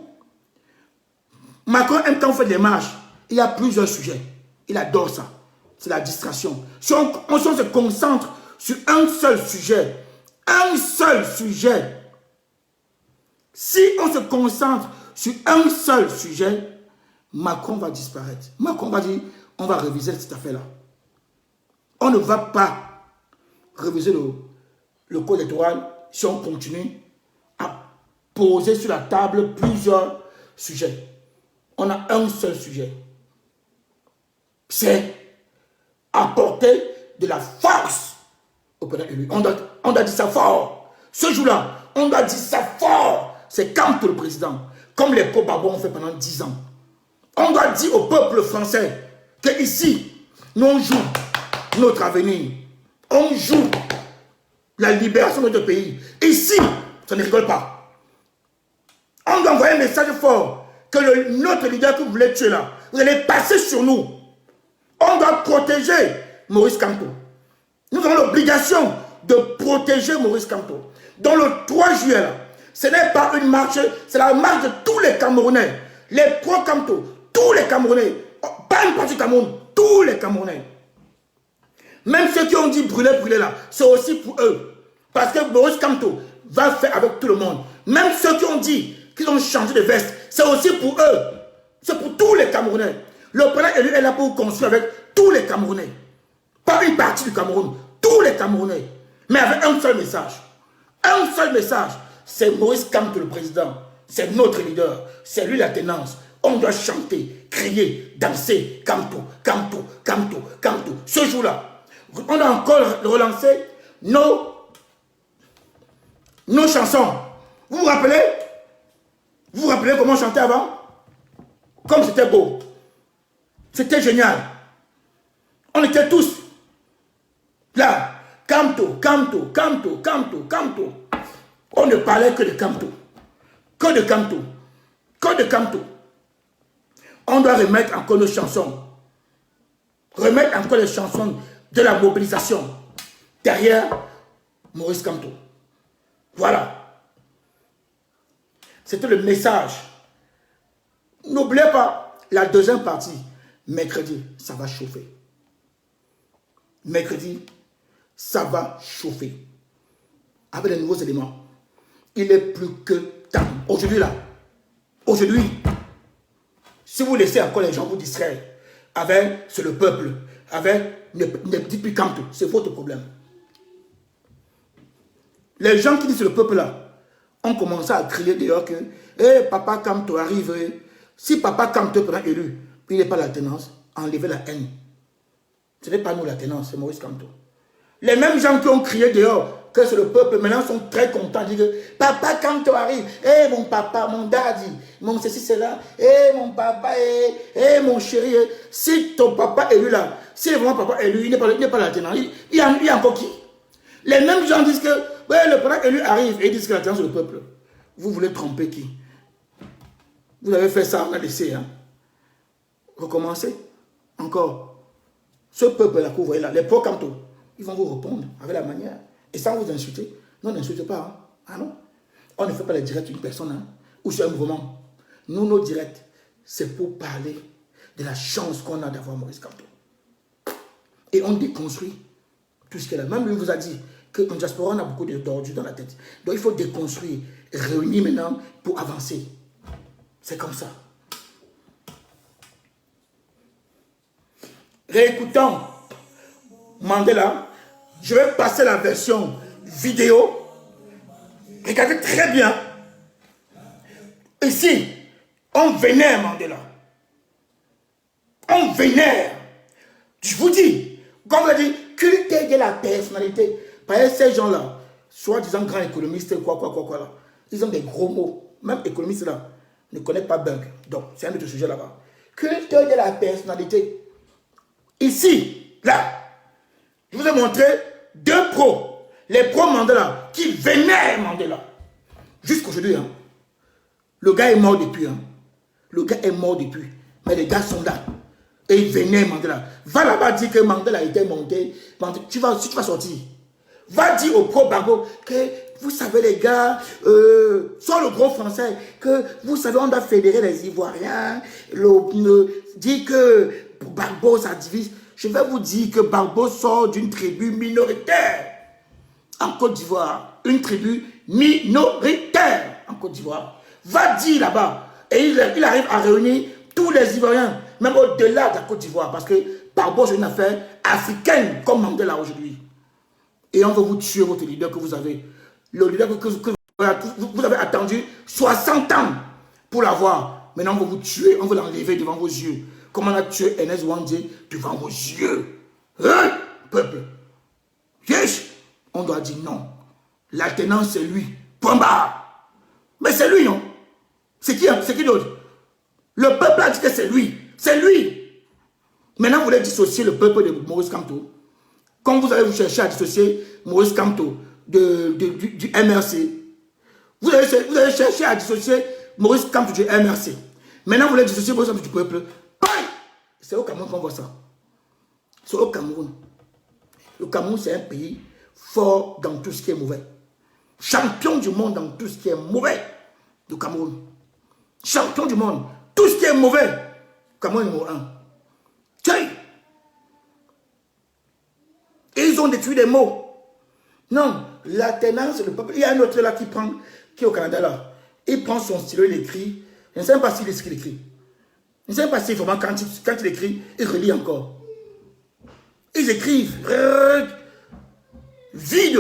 Macron aime quand on fait des marches. Il y a plusieurs sujets. Il adore ça. C'est la distraction. Si on se concentre sur un seul sujet, si on se concentre sur un seul sujet, Macron va disparaître. Macron va dire, on va réviser cette affaire-là. On ne va pas réviser le code électoral si on continue à poser sur la table plusieurs sujets. On a un seul sujet. C'est apporter de la force au président élu. On doit dire ça fort. Ce jour-là, on doit dire ça fort. C'est Kamto le président. Comme les co-babos ont fait pendant 10 ans. On doit dire au peuple français que ici, nous on joue notre avenir. On joue la libération de notre pays. Ici, ça ne rigole pas. On doit envoyer un message fort que notre leader que vous voulez tuer là, vous allez passer sur nous. On doit protéger Maurice Kamto. Nous avons l'obligation de protéger Maurice Kamto. Dans le 3 juillet, là, ce n'est pas une marche, c'est la marche de tous les Camerounais. Les pro-Kamto, tous les Camerounais. Pas une partie du Cameroun, tous les Camerounais. Même ceux qui ont dit brûler là, c'est aussi pour eux. Parce que Maurice Kamto va faire avec tout le monde. Même ceux qui ont dit qu'ils ont changé de veste, c'est aussi pour eux. C'est pour tous les Camerounais. Le président élu est là pour construire avec tous les Camerounais. Pas une partie du Cameroun, tous les Camerounais. Mais avec un seul message. Un seul message. C'est Maurice Kamto le président. C'est notre leader. C'est lui la tenance. On doit chanter, crier, danser. Kamto, Kamto, Kamto, Kamto. Ce jour-là, on a encore relancé nos chansons. Vous vous rappelez? Vous vous rappelez comment on chantait avant? Comme c'était beau. C'était génial. On était tous là. Kamto, Kamto, Kamto, Kamto, Kamto. On ne parlait que de Kamto. Que de Kamto. Que de Kamto. On doit remettre encore nos chansons. Remettre encore les chansons de la mobilisation derrière Maurice Kamto. Voilà. C'était le message. N'oubliez pas la deuxième partie. Mercredi, ça va chauffer. Mercredi, ça va chauffer. Avec les nouveaux éléments. Il est plus que temps. Aujourd'hui, là. Aujourd'hui. Si vous laissez encore les gens vous distraire. Avec, c'est le peuple. Avec, ne dites plus Kamto. C'est votre problème. Les gens qui disent le peuple là, ont commencé à crier dehors que papa Kamto arrive. Si papa Kamto est élu, il n'est pas la tenance, enlevez la haine. Ce n'est pas nous la tenance, c'est Maurice Kamto. Les mêmes gens qui ont crié dehors que c'est le peuple, maintenant sont très contents. Ils disent que papa Kamto arrive. Mon papa, mon daddy, mon ceci, cela. Mon papa, mon chéri. Si ton papa est élu là, si vraiment papa est élu, il n'est pas la tenance. Il y a encore qui? Les mêmes gens disent que le président élu arrive et ils disent que la tenance c'est le peuple. Vous voulez tromper qui? Vous avez fait ça, on a laissé. Hein? Recommencez. Encore. Ce peuple-là que vous voyez là, les pro-Kamto, ils vont vous répondre avec la manière. Et sans vous insulter. Non, n'insultez pas. Hein? Ah non. On ne fait pas les directs d'une personne hein? Ou sur un mouvement. Nous, nos directs, c'est pour parler de la chance qu'on a d'avoir Maurice Kamto. Et on déconstruit tout ce qu'il a. Même lui vous a dit qu'en diaspora, on a beaucoup d'ordures dans la tête. Donc il faut déconstruire, réunir maintenant pour avancer. C'est comme ça. Réécoutons Mandela. Je vais passer la version vidéo. Regardez très bien. Ici, On vénère Mandela. On vénère. Je vous dis, comme on a dit, culter de la personnalité. Par exemple, ces gens-là, soi-disant grands économistes, quoi, là, ils ont des gros mots. Même économistes là, ne connaissent pas Bug. Donc, c'est un autre sujet là-bas. Culter de la personnalité. Ici, là, je vous ai montré deux pros. Les pros Mandela qui vénèrent Mandela. Jusqu'aujourd'hui, hein. Le gars est mort depuis. Hein. Le gars est mort depuis. Mais les gars sont là. Et ils vénèrent Mandela. Va là-bas dire que Mandela a été monté. Si tu vas sortir, va dire au pro Barbo que vous savez les gars, soit le gros français, que vous savez on doit fédérer les Ivoiriens. Dit que Barbo ça divise. Je vais vous dire que Barbo sort d'une tribu minoritaire en Côte d'Ivoire. Une tribu minoritaire en Côte d'Ivoire. Va dire là-bas. Et il arrive à réunir tous les Ivoiriens, même au-delà de la Côte d'Ivoire. Parce que Barbo, c'est une affaire africaine, comme Mandela aujourd'hui. Et on veut vous tuer votre leader que vous avez. Le leader que vous avez attendu 60 ans pour l'avoir. Maintenant, on veut vous tuer, on veut l'enlever devant vos yeux. Comme on a tué Ernest Wandé devant vos yeux. Hein, peuple? Yes! On doit dire non. L'alternance, c'est lui. Point barre. Mais c'est lui, non? C'est qui d'autre? Le peuple a dit que c'est lui. C'est lui. Maintenant, vous voulez dissocier le peuple de Maurice Kamto. Comme vous allez vous chercher à dissocier Maurice Kamto du MRC. Vous allez chercher à dissocier Maurice Kamto du MRC. Maintenant, vous voulez dissocier Maurice Kamto du peuple. C'est au Cameroun qu'on voit ça. C'est au Cameroun. Le Cameroun, c'est un pays fort dans tout ce qui est mauvais. Champion du monde dans tout ce qui est mauvais. Le Cameroun. Champion du monde. Tout ce qui est mauvais. Cameroun numéro 1. Tiens. Et ils ont détruit des mots. Non, l'alternance, le peuple. Il y a un autre là qui est au Canada là. Il prend son stylo, il écrit. Je ne sais pas s'il écrit. Je ne sais pas si vraiment quand il écrit, il relit encore. Ils écrivent. Vide.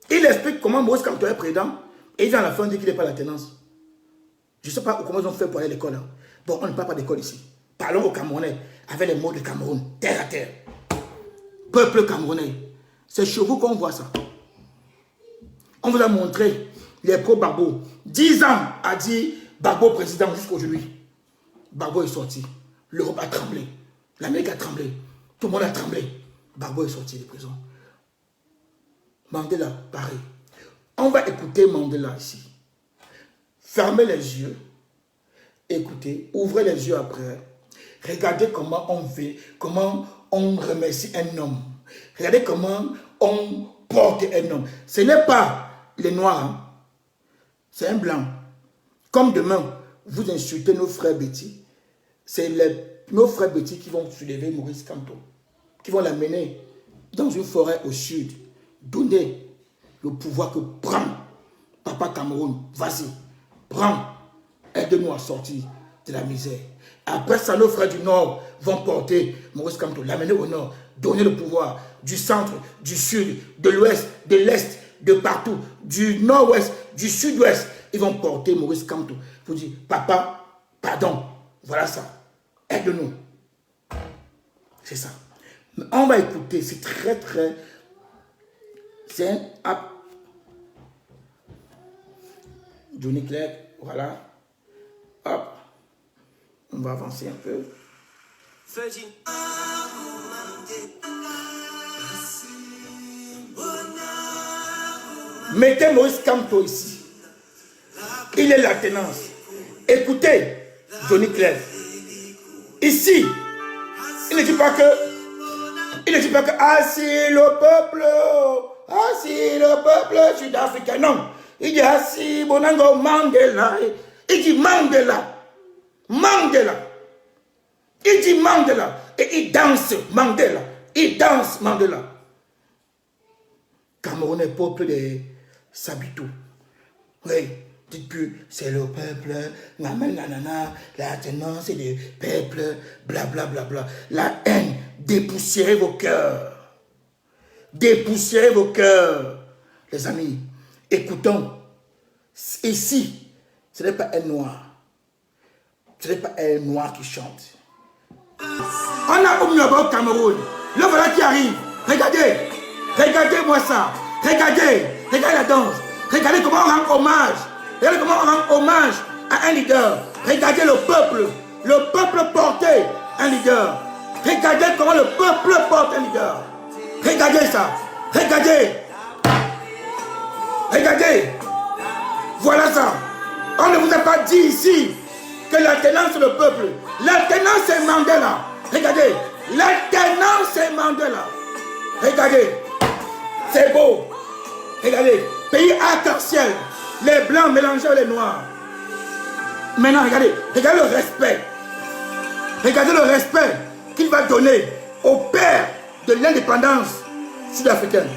Il explique comment Maurice Kamto est président. Et il vient à la fin dire qu'il n'est pas l'alternance. Je ne sais pas comment ils ont fait pour aller à l'école. Hein. Bon, on ne parle pas d'école ici. Parlons au Camerounais avec les mots de Cameroun. Terre à terre. Peuple camerounais. C'est chez vous qu'on voit ça. On vous a montré les pro-Barbo. 10 ans a dit Barbo président jusqu'aujourd'hui. Barbo est sorti. L'Europe a tremblé. L'Amérique a tremblé. Tout le monde a tremblé. Barbo est sorti de prison. Mandela, pareil. On va écouter Mandela ici. Fermez les yeux. Écoutez. Ouvrez les yeux après. Regardez comment on fait, comment on remercie un homme. Regardez comment on porte un homme. Ce n'est pas les noirs. Hein. C'est un blanc. Comme demain, vous insultez nos frères Betty. C'est nos frères Betty qui vont soulever Maurice Kamto. Qui vont l'amener dans une forêt au sud. Donner le pouvoir que prend Papa Cameroun. Vas-y, prends. Aide-nous à sortir de la misère. Après ça, nos frères du Nord vont porter Maurice Kamto, l'amener au Nord, donner le pouvoir du centre, du Sud, de l'Ouest, de l'Est, de partout, du Nord-Ouest, du Sud-Ouest. Ils vont porter Maurice Kamto. Vous dites, papa, pardon, voilà ça. Aide-nous. C'est ça. Mais on va écouter, c'est très, très... C'est un app. Johnny Clerc, voilà. Hop. On va avancer un peu. Mettez Maurice Kamto ici. Il est la tenance. Écoutez, Johnny Clerc. Ici, il ne dit pas que ah si le peuple sud-africain. Non. Il dit ah si Bonango Mandela. Il dit Mandela. Mandela. Il dit Mandela. Et il danse Mandela. Il danse Mandela. Camerounais, peuple des Sabitou. Oui, dites plus, c'est le peuple, nanana, la tenance, c'est le peuple, blablabla. Bla, bla, bla. La haine, dépoussiérez vos cœurs. Dépoussiérez vos cœurs. Les amis, écoutons. Ici, Ce n'est pas un noir. Ce n'est pas un noir qui chante. On a Oumioba au Cameroun. Le voilà qui arrive. Regardez. Regardez-moi ça. Regardez. Regardez la danse. Regardez comment on rend hommage. Regardez comment on rend hommage à un leader. Regardez le peuple. Le peuple portait un leader. Regardez comment le peuple porte un leader. Regardez ça. Regardez. Regardez. Voilà ça. On ne vous a pas dit ici que l'alternance c'est le peuple. L'alternance c'est Mandela. Regardez. L'alternance c'est Mandela. Regardez. C'est beau. Regardez. Pays arc-en-ciel. Les blancs mélangés avec les noirs. Maintenant, regardez. Regardez le respect. Regardez le respect qu'il va donner au père de l'indépendance sud-africaine.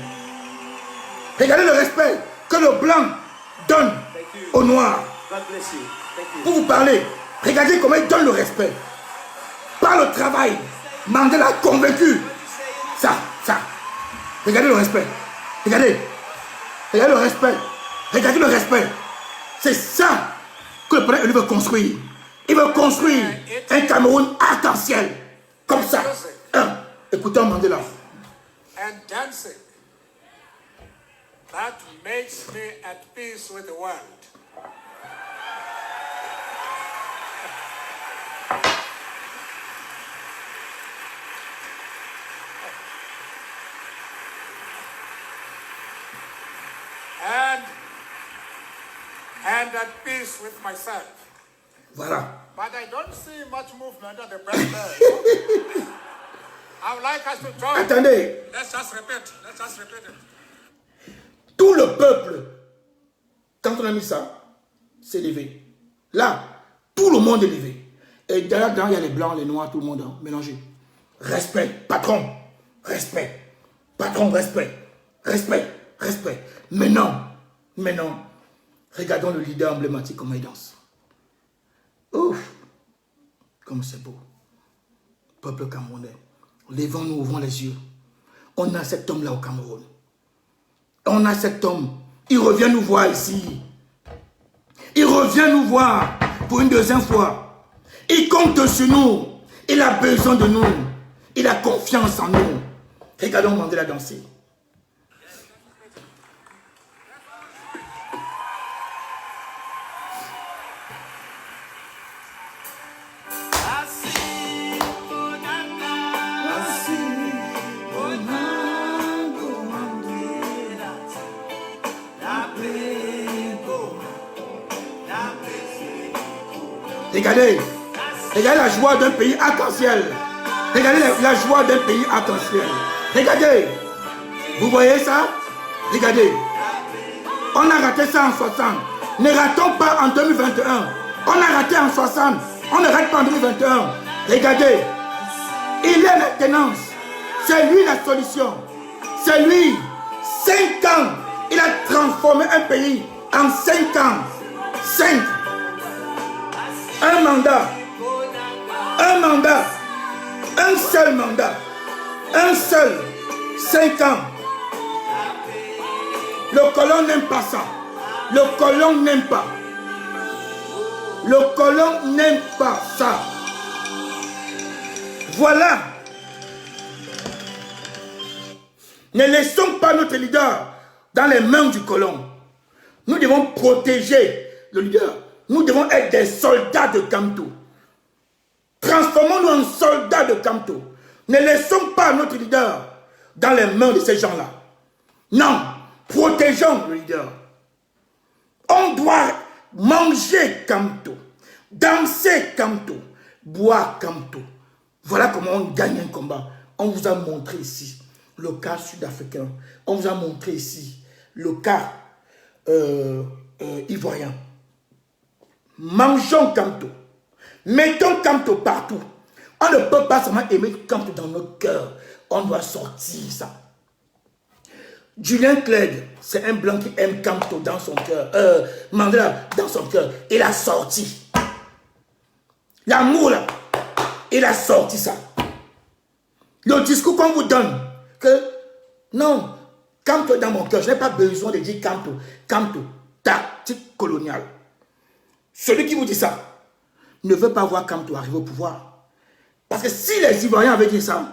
Regardez le respect que le blanc donne au noir. Pour vous parler, regardez comment il donne le respect. Par le travail, Mandela a convaincu. Ça. Regardez le respect. Regardez. Regardez le respect. Regardez le respect. C'est ça que le président veut construire. Il veut construire un Cameroun arc-en-ciel. Comme ça. Écoutons Mandela. And dancing. That makes me at peace with the world. And at peace with myself. Voilà. But I don't see much movement at the breastbed. I would like us to join. Attendez. Let's just repeat it. Tout le peuple, quand on a mis ça, s'est levé. Là, tout le monde est levé. Et derrière, il y a les blancs, les noirs, tout le monde mélangé. Respect, patron. Respect. Patron, respect. Respect. Respect. Mais non. Regardons le leader emblématique comment il danse. Ouf. Comme c'est beau. Peuple camerounais. Levons-nous, ouvrons les yeux. On a cet homme-là au Cameroun. On a cet homme. Il revient nous voir ici. Il revient nous voir pour une deuxième fois. Il compte sur nous. Il a besoin de nous. Il a confiance en nous. Regardons Mandela danser. Regardez la joie d'un pays arc-en-ciel. Regardez la joie d'un pays arc-en-ciel. Regardez. Vous voyez ça? Regardez. On a raté ça en 60. Ne ratons pas en 2021. On a raté en 60. On ne rate pas en 2021. Regardez. Il est l'alternance. C'est lui la solution. C'est lui. 5 ans. Il a transformé un pays en 5 ans. 5. Un mandat, un seul mandat, un seul, 5 ans. Le colon n'aime pas ça. Le colon n'aime pas. Le colon n'aime pas ça. Voilà. Ne laissons pas notre leader dans les mains du colon. Nous devons protéger le leader. Nous devons être des soldats de Kamto. Transformons-nous en soldats de Kamto. Ne laissons pas notre leader dans les mains de ces gens-là. Non, protégeons le leader. On doit manger Kamto, danser Kamto, boire Kamto. Voilà comment on gagne un combat. On vous a montré ici le cas sud-africain. On vous a montré ici le cas ivoirien. Mangeons Kamto. Mettons Kamto partout. On ne peut pas seulement aimer Kamto dans notre cœur. On doit sortir ça. Julien Clerc, c'est un blanc qui aime Kamto dans son cœur. Mandela dans son cœur. Il a sorti. L'amour là. Il a sorti ça. Le discours qu'on vous donne. Que non, Kamto dans mon cœur. Je n'ai pas besoin de dire Kamto. Kamto, tactique coloniale. Celui qui vous dit ça ne veut pas voir Kamto arriver au pouvoir. Parce que si les Ivoiriens avaient dit ça,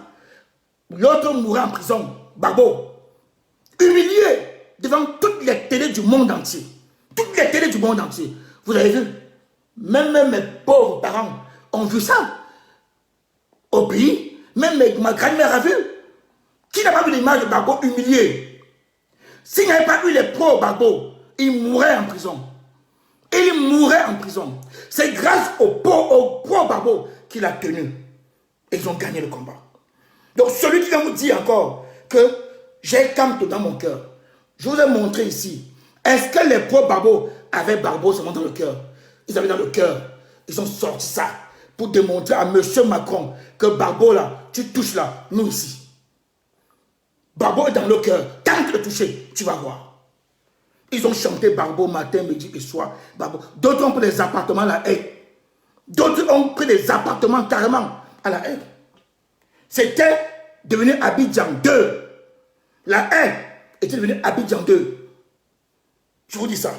l'autre mourrait en prison, Gbagbo, humilié devant toutes les télés du monde entier. Toutes les télés du monde entier. Vous avez vu? Même mes pauvres parents ont vu ça. Au pays, même ma grand-mère a vu. Qui n'a pas vu l'image de Gbagbo humilié? S'il n'y avait pas eu les pro-Gbagbo, il mourrait en prison. Il mourrait en prison. C'est grâce au pro-Gbagbo qu'il a tenu. Et ils ont gagné le combat. Donc celui qui va vous dire encore que j'ai Kamto dans mon cœur, je vous ai montré ici. Est-ce que les pro-Gbagbo avaient Gbagbo seulement dans le cœur? Ils avaient dans le cœur. Ils ont sorti ça pour démontrer à M. Macron que Gbagbo là, tu touches là, nous ici. Gbagbo est dans le cœur. Tant que le toucher, tu vas voir. Ils ont chanté Gbagbo matin, midi et soir. D'autres ont pris des appartements à la haie. D'autres ont pris des appartements carrément à la haie. C'était devenu Abidjan 2. La haie était devenue Abidjan 2. Je vous dis ça.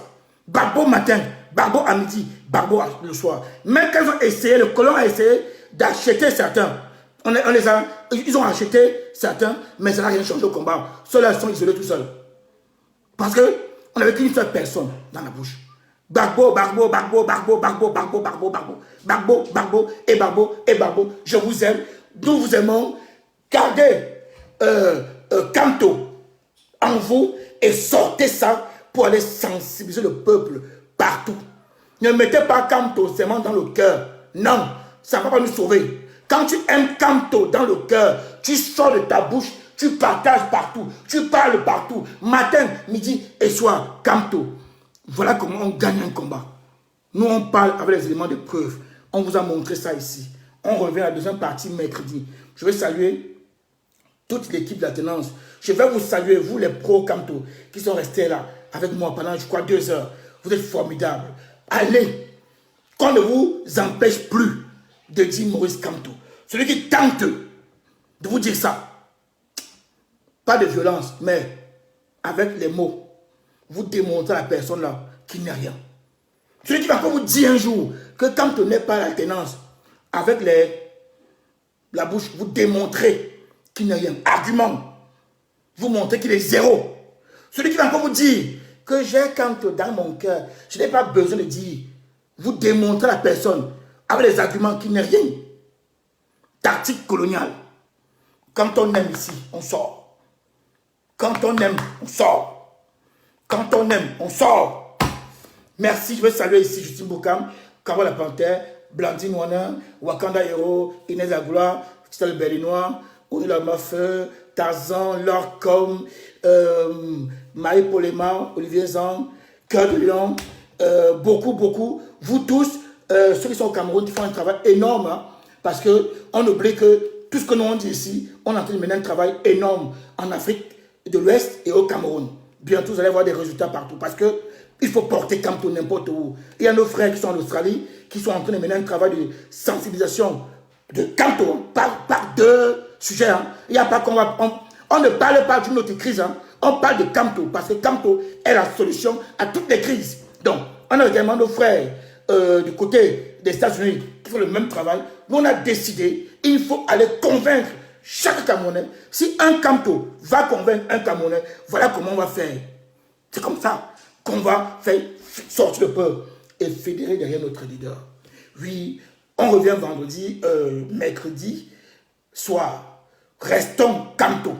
Gbagbo matin, Gbagbo à midi, Gbagbo le soir. Même quand ils ont essayé, le colon a essayé d'acheter certains. Ils ont acheté certains, mais ça n'a rien changé au combat. Ceux-là sont isolés tout seuls. Parce qu'on n'avait qu'une seule personne dans la bouche. Gbagbo, Gbagbo, Gbagbo, Gbagbo, Gbagbo, Gbagbo, Gbagbo, Gbagbo, Gbagbo, Gbagbo, et Gbagbo, et Gbagbo. Je vous aime, nous vous aimons. Gardez Kamto en vous et sortez ça pour aller sensibiliser le peuple partout. Ne mettez pas Kamto seulement dans le cœur. Non, ça ne va pas nous sauver. Quand tu aimes Kamto dans le cœur, tu sors de ta bouche, tu partages partout, tu parles partout, matin, midi et soir, Kamto. Voilà comment on gagne un combat. Nous, on parle avec les éléments de preuve. On vous a montré ça ici. On revient à la deuxième partie mercredi. Je vais saluer toute l'équipe de la tenance. Je vais vous saluer, vous les pros Kamto, qui sont restés là avec moi pendant, je crois, 2 heures. Vous êtes formidables. Allez, qu'on ne vous empêche plus de dire Maurice Kamto. Celui qui tente de vous dire ça. Pas de violence, mais avec les mots. Vous démontrez à la personne là qu'il n'est rien. Celui qui va encore vous dire un jour que Kamto n'est pas l'alternance, avec la bouche, vous démontrez qu'il n'est rien. Argument. Vous montrez qu'il est zéro. Celui qui va encore vous dire que j'ai Kamto dans mon cœur, je n'ai pas besoin de dire. Vous démontrez à la personne avec les arguments qu'il n'est rien. Tactique coloniale. Quand on aime ici, on sort. Quand on aime, on sort. Quand on aime, on sort. Merci, je vais saluer ici Justine Boukam, Carole la Panthère, Blandine Wana, Wakanda Hero, Inès la Gloire, Christelle Berlinois, Ouni la Mafeu, Tarzan, Lorcom, Marie Polema, Olivier Zang, Cœur de Lion, beaucoup, vous tous, ceux qui sont au Cameroun, qui font un travail énorme, hein, parce qu'on oublie que tout ce que nous on dit ici, on est en train de mener un travail énorme en Afrique de l'Ouest et au Cameroun. Bientôt, vous allez voir des résultats partout, parce que il faut porter Kamto n'importe où. Il y a nos frères qui sont en Australie, qui sont en train de mener un travail de sensibilisation de Kamto, par 2 sujets. Hein. Il y a pas qu'on va... On ne parle pas d'une autre crise, hein. On parle de Kamto, parce que Kamto est la solution à toutes les crises. Donc, on a également nos frères du côté des États-Unis qui font le même travail. Nous, on a décidé, il faut aller convaincre chaque Camerounais. Si un Kamto va convaincre un Camerounais, voilà comment on va faire. C'est comme ça qu'on va faire sortir le peuple et fédérer derrière notre leader. Oui, on revient mercredi soir. Restons Kamto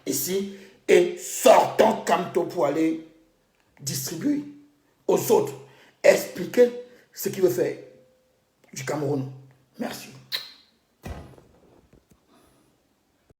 ici et sortons Kamto pour aller distribuer aux autres, expliquer ce qu'il veut faire du Cameroun. Merci.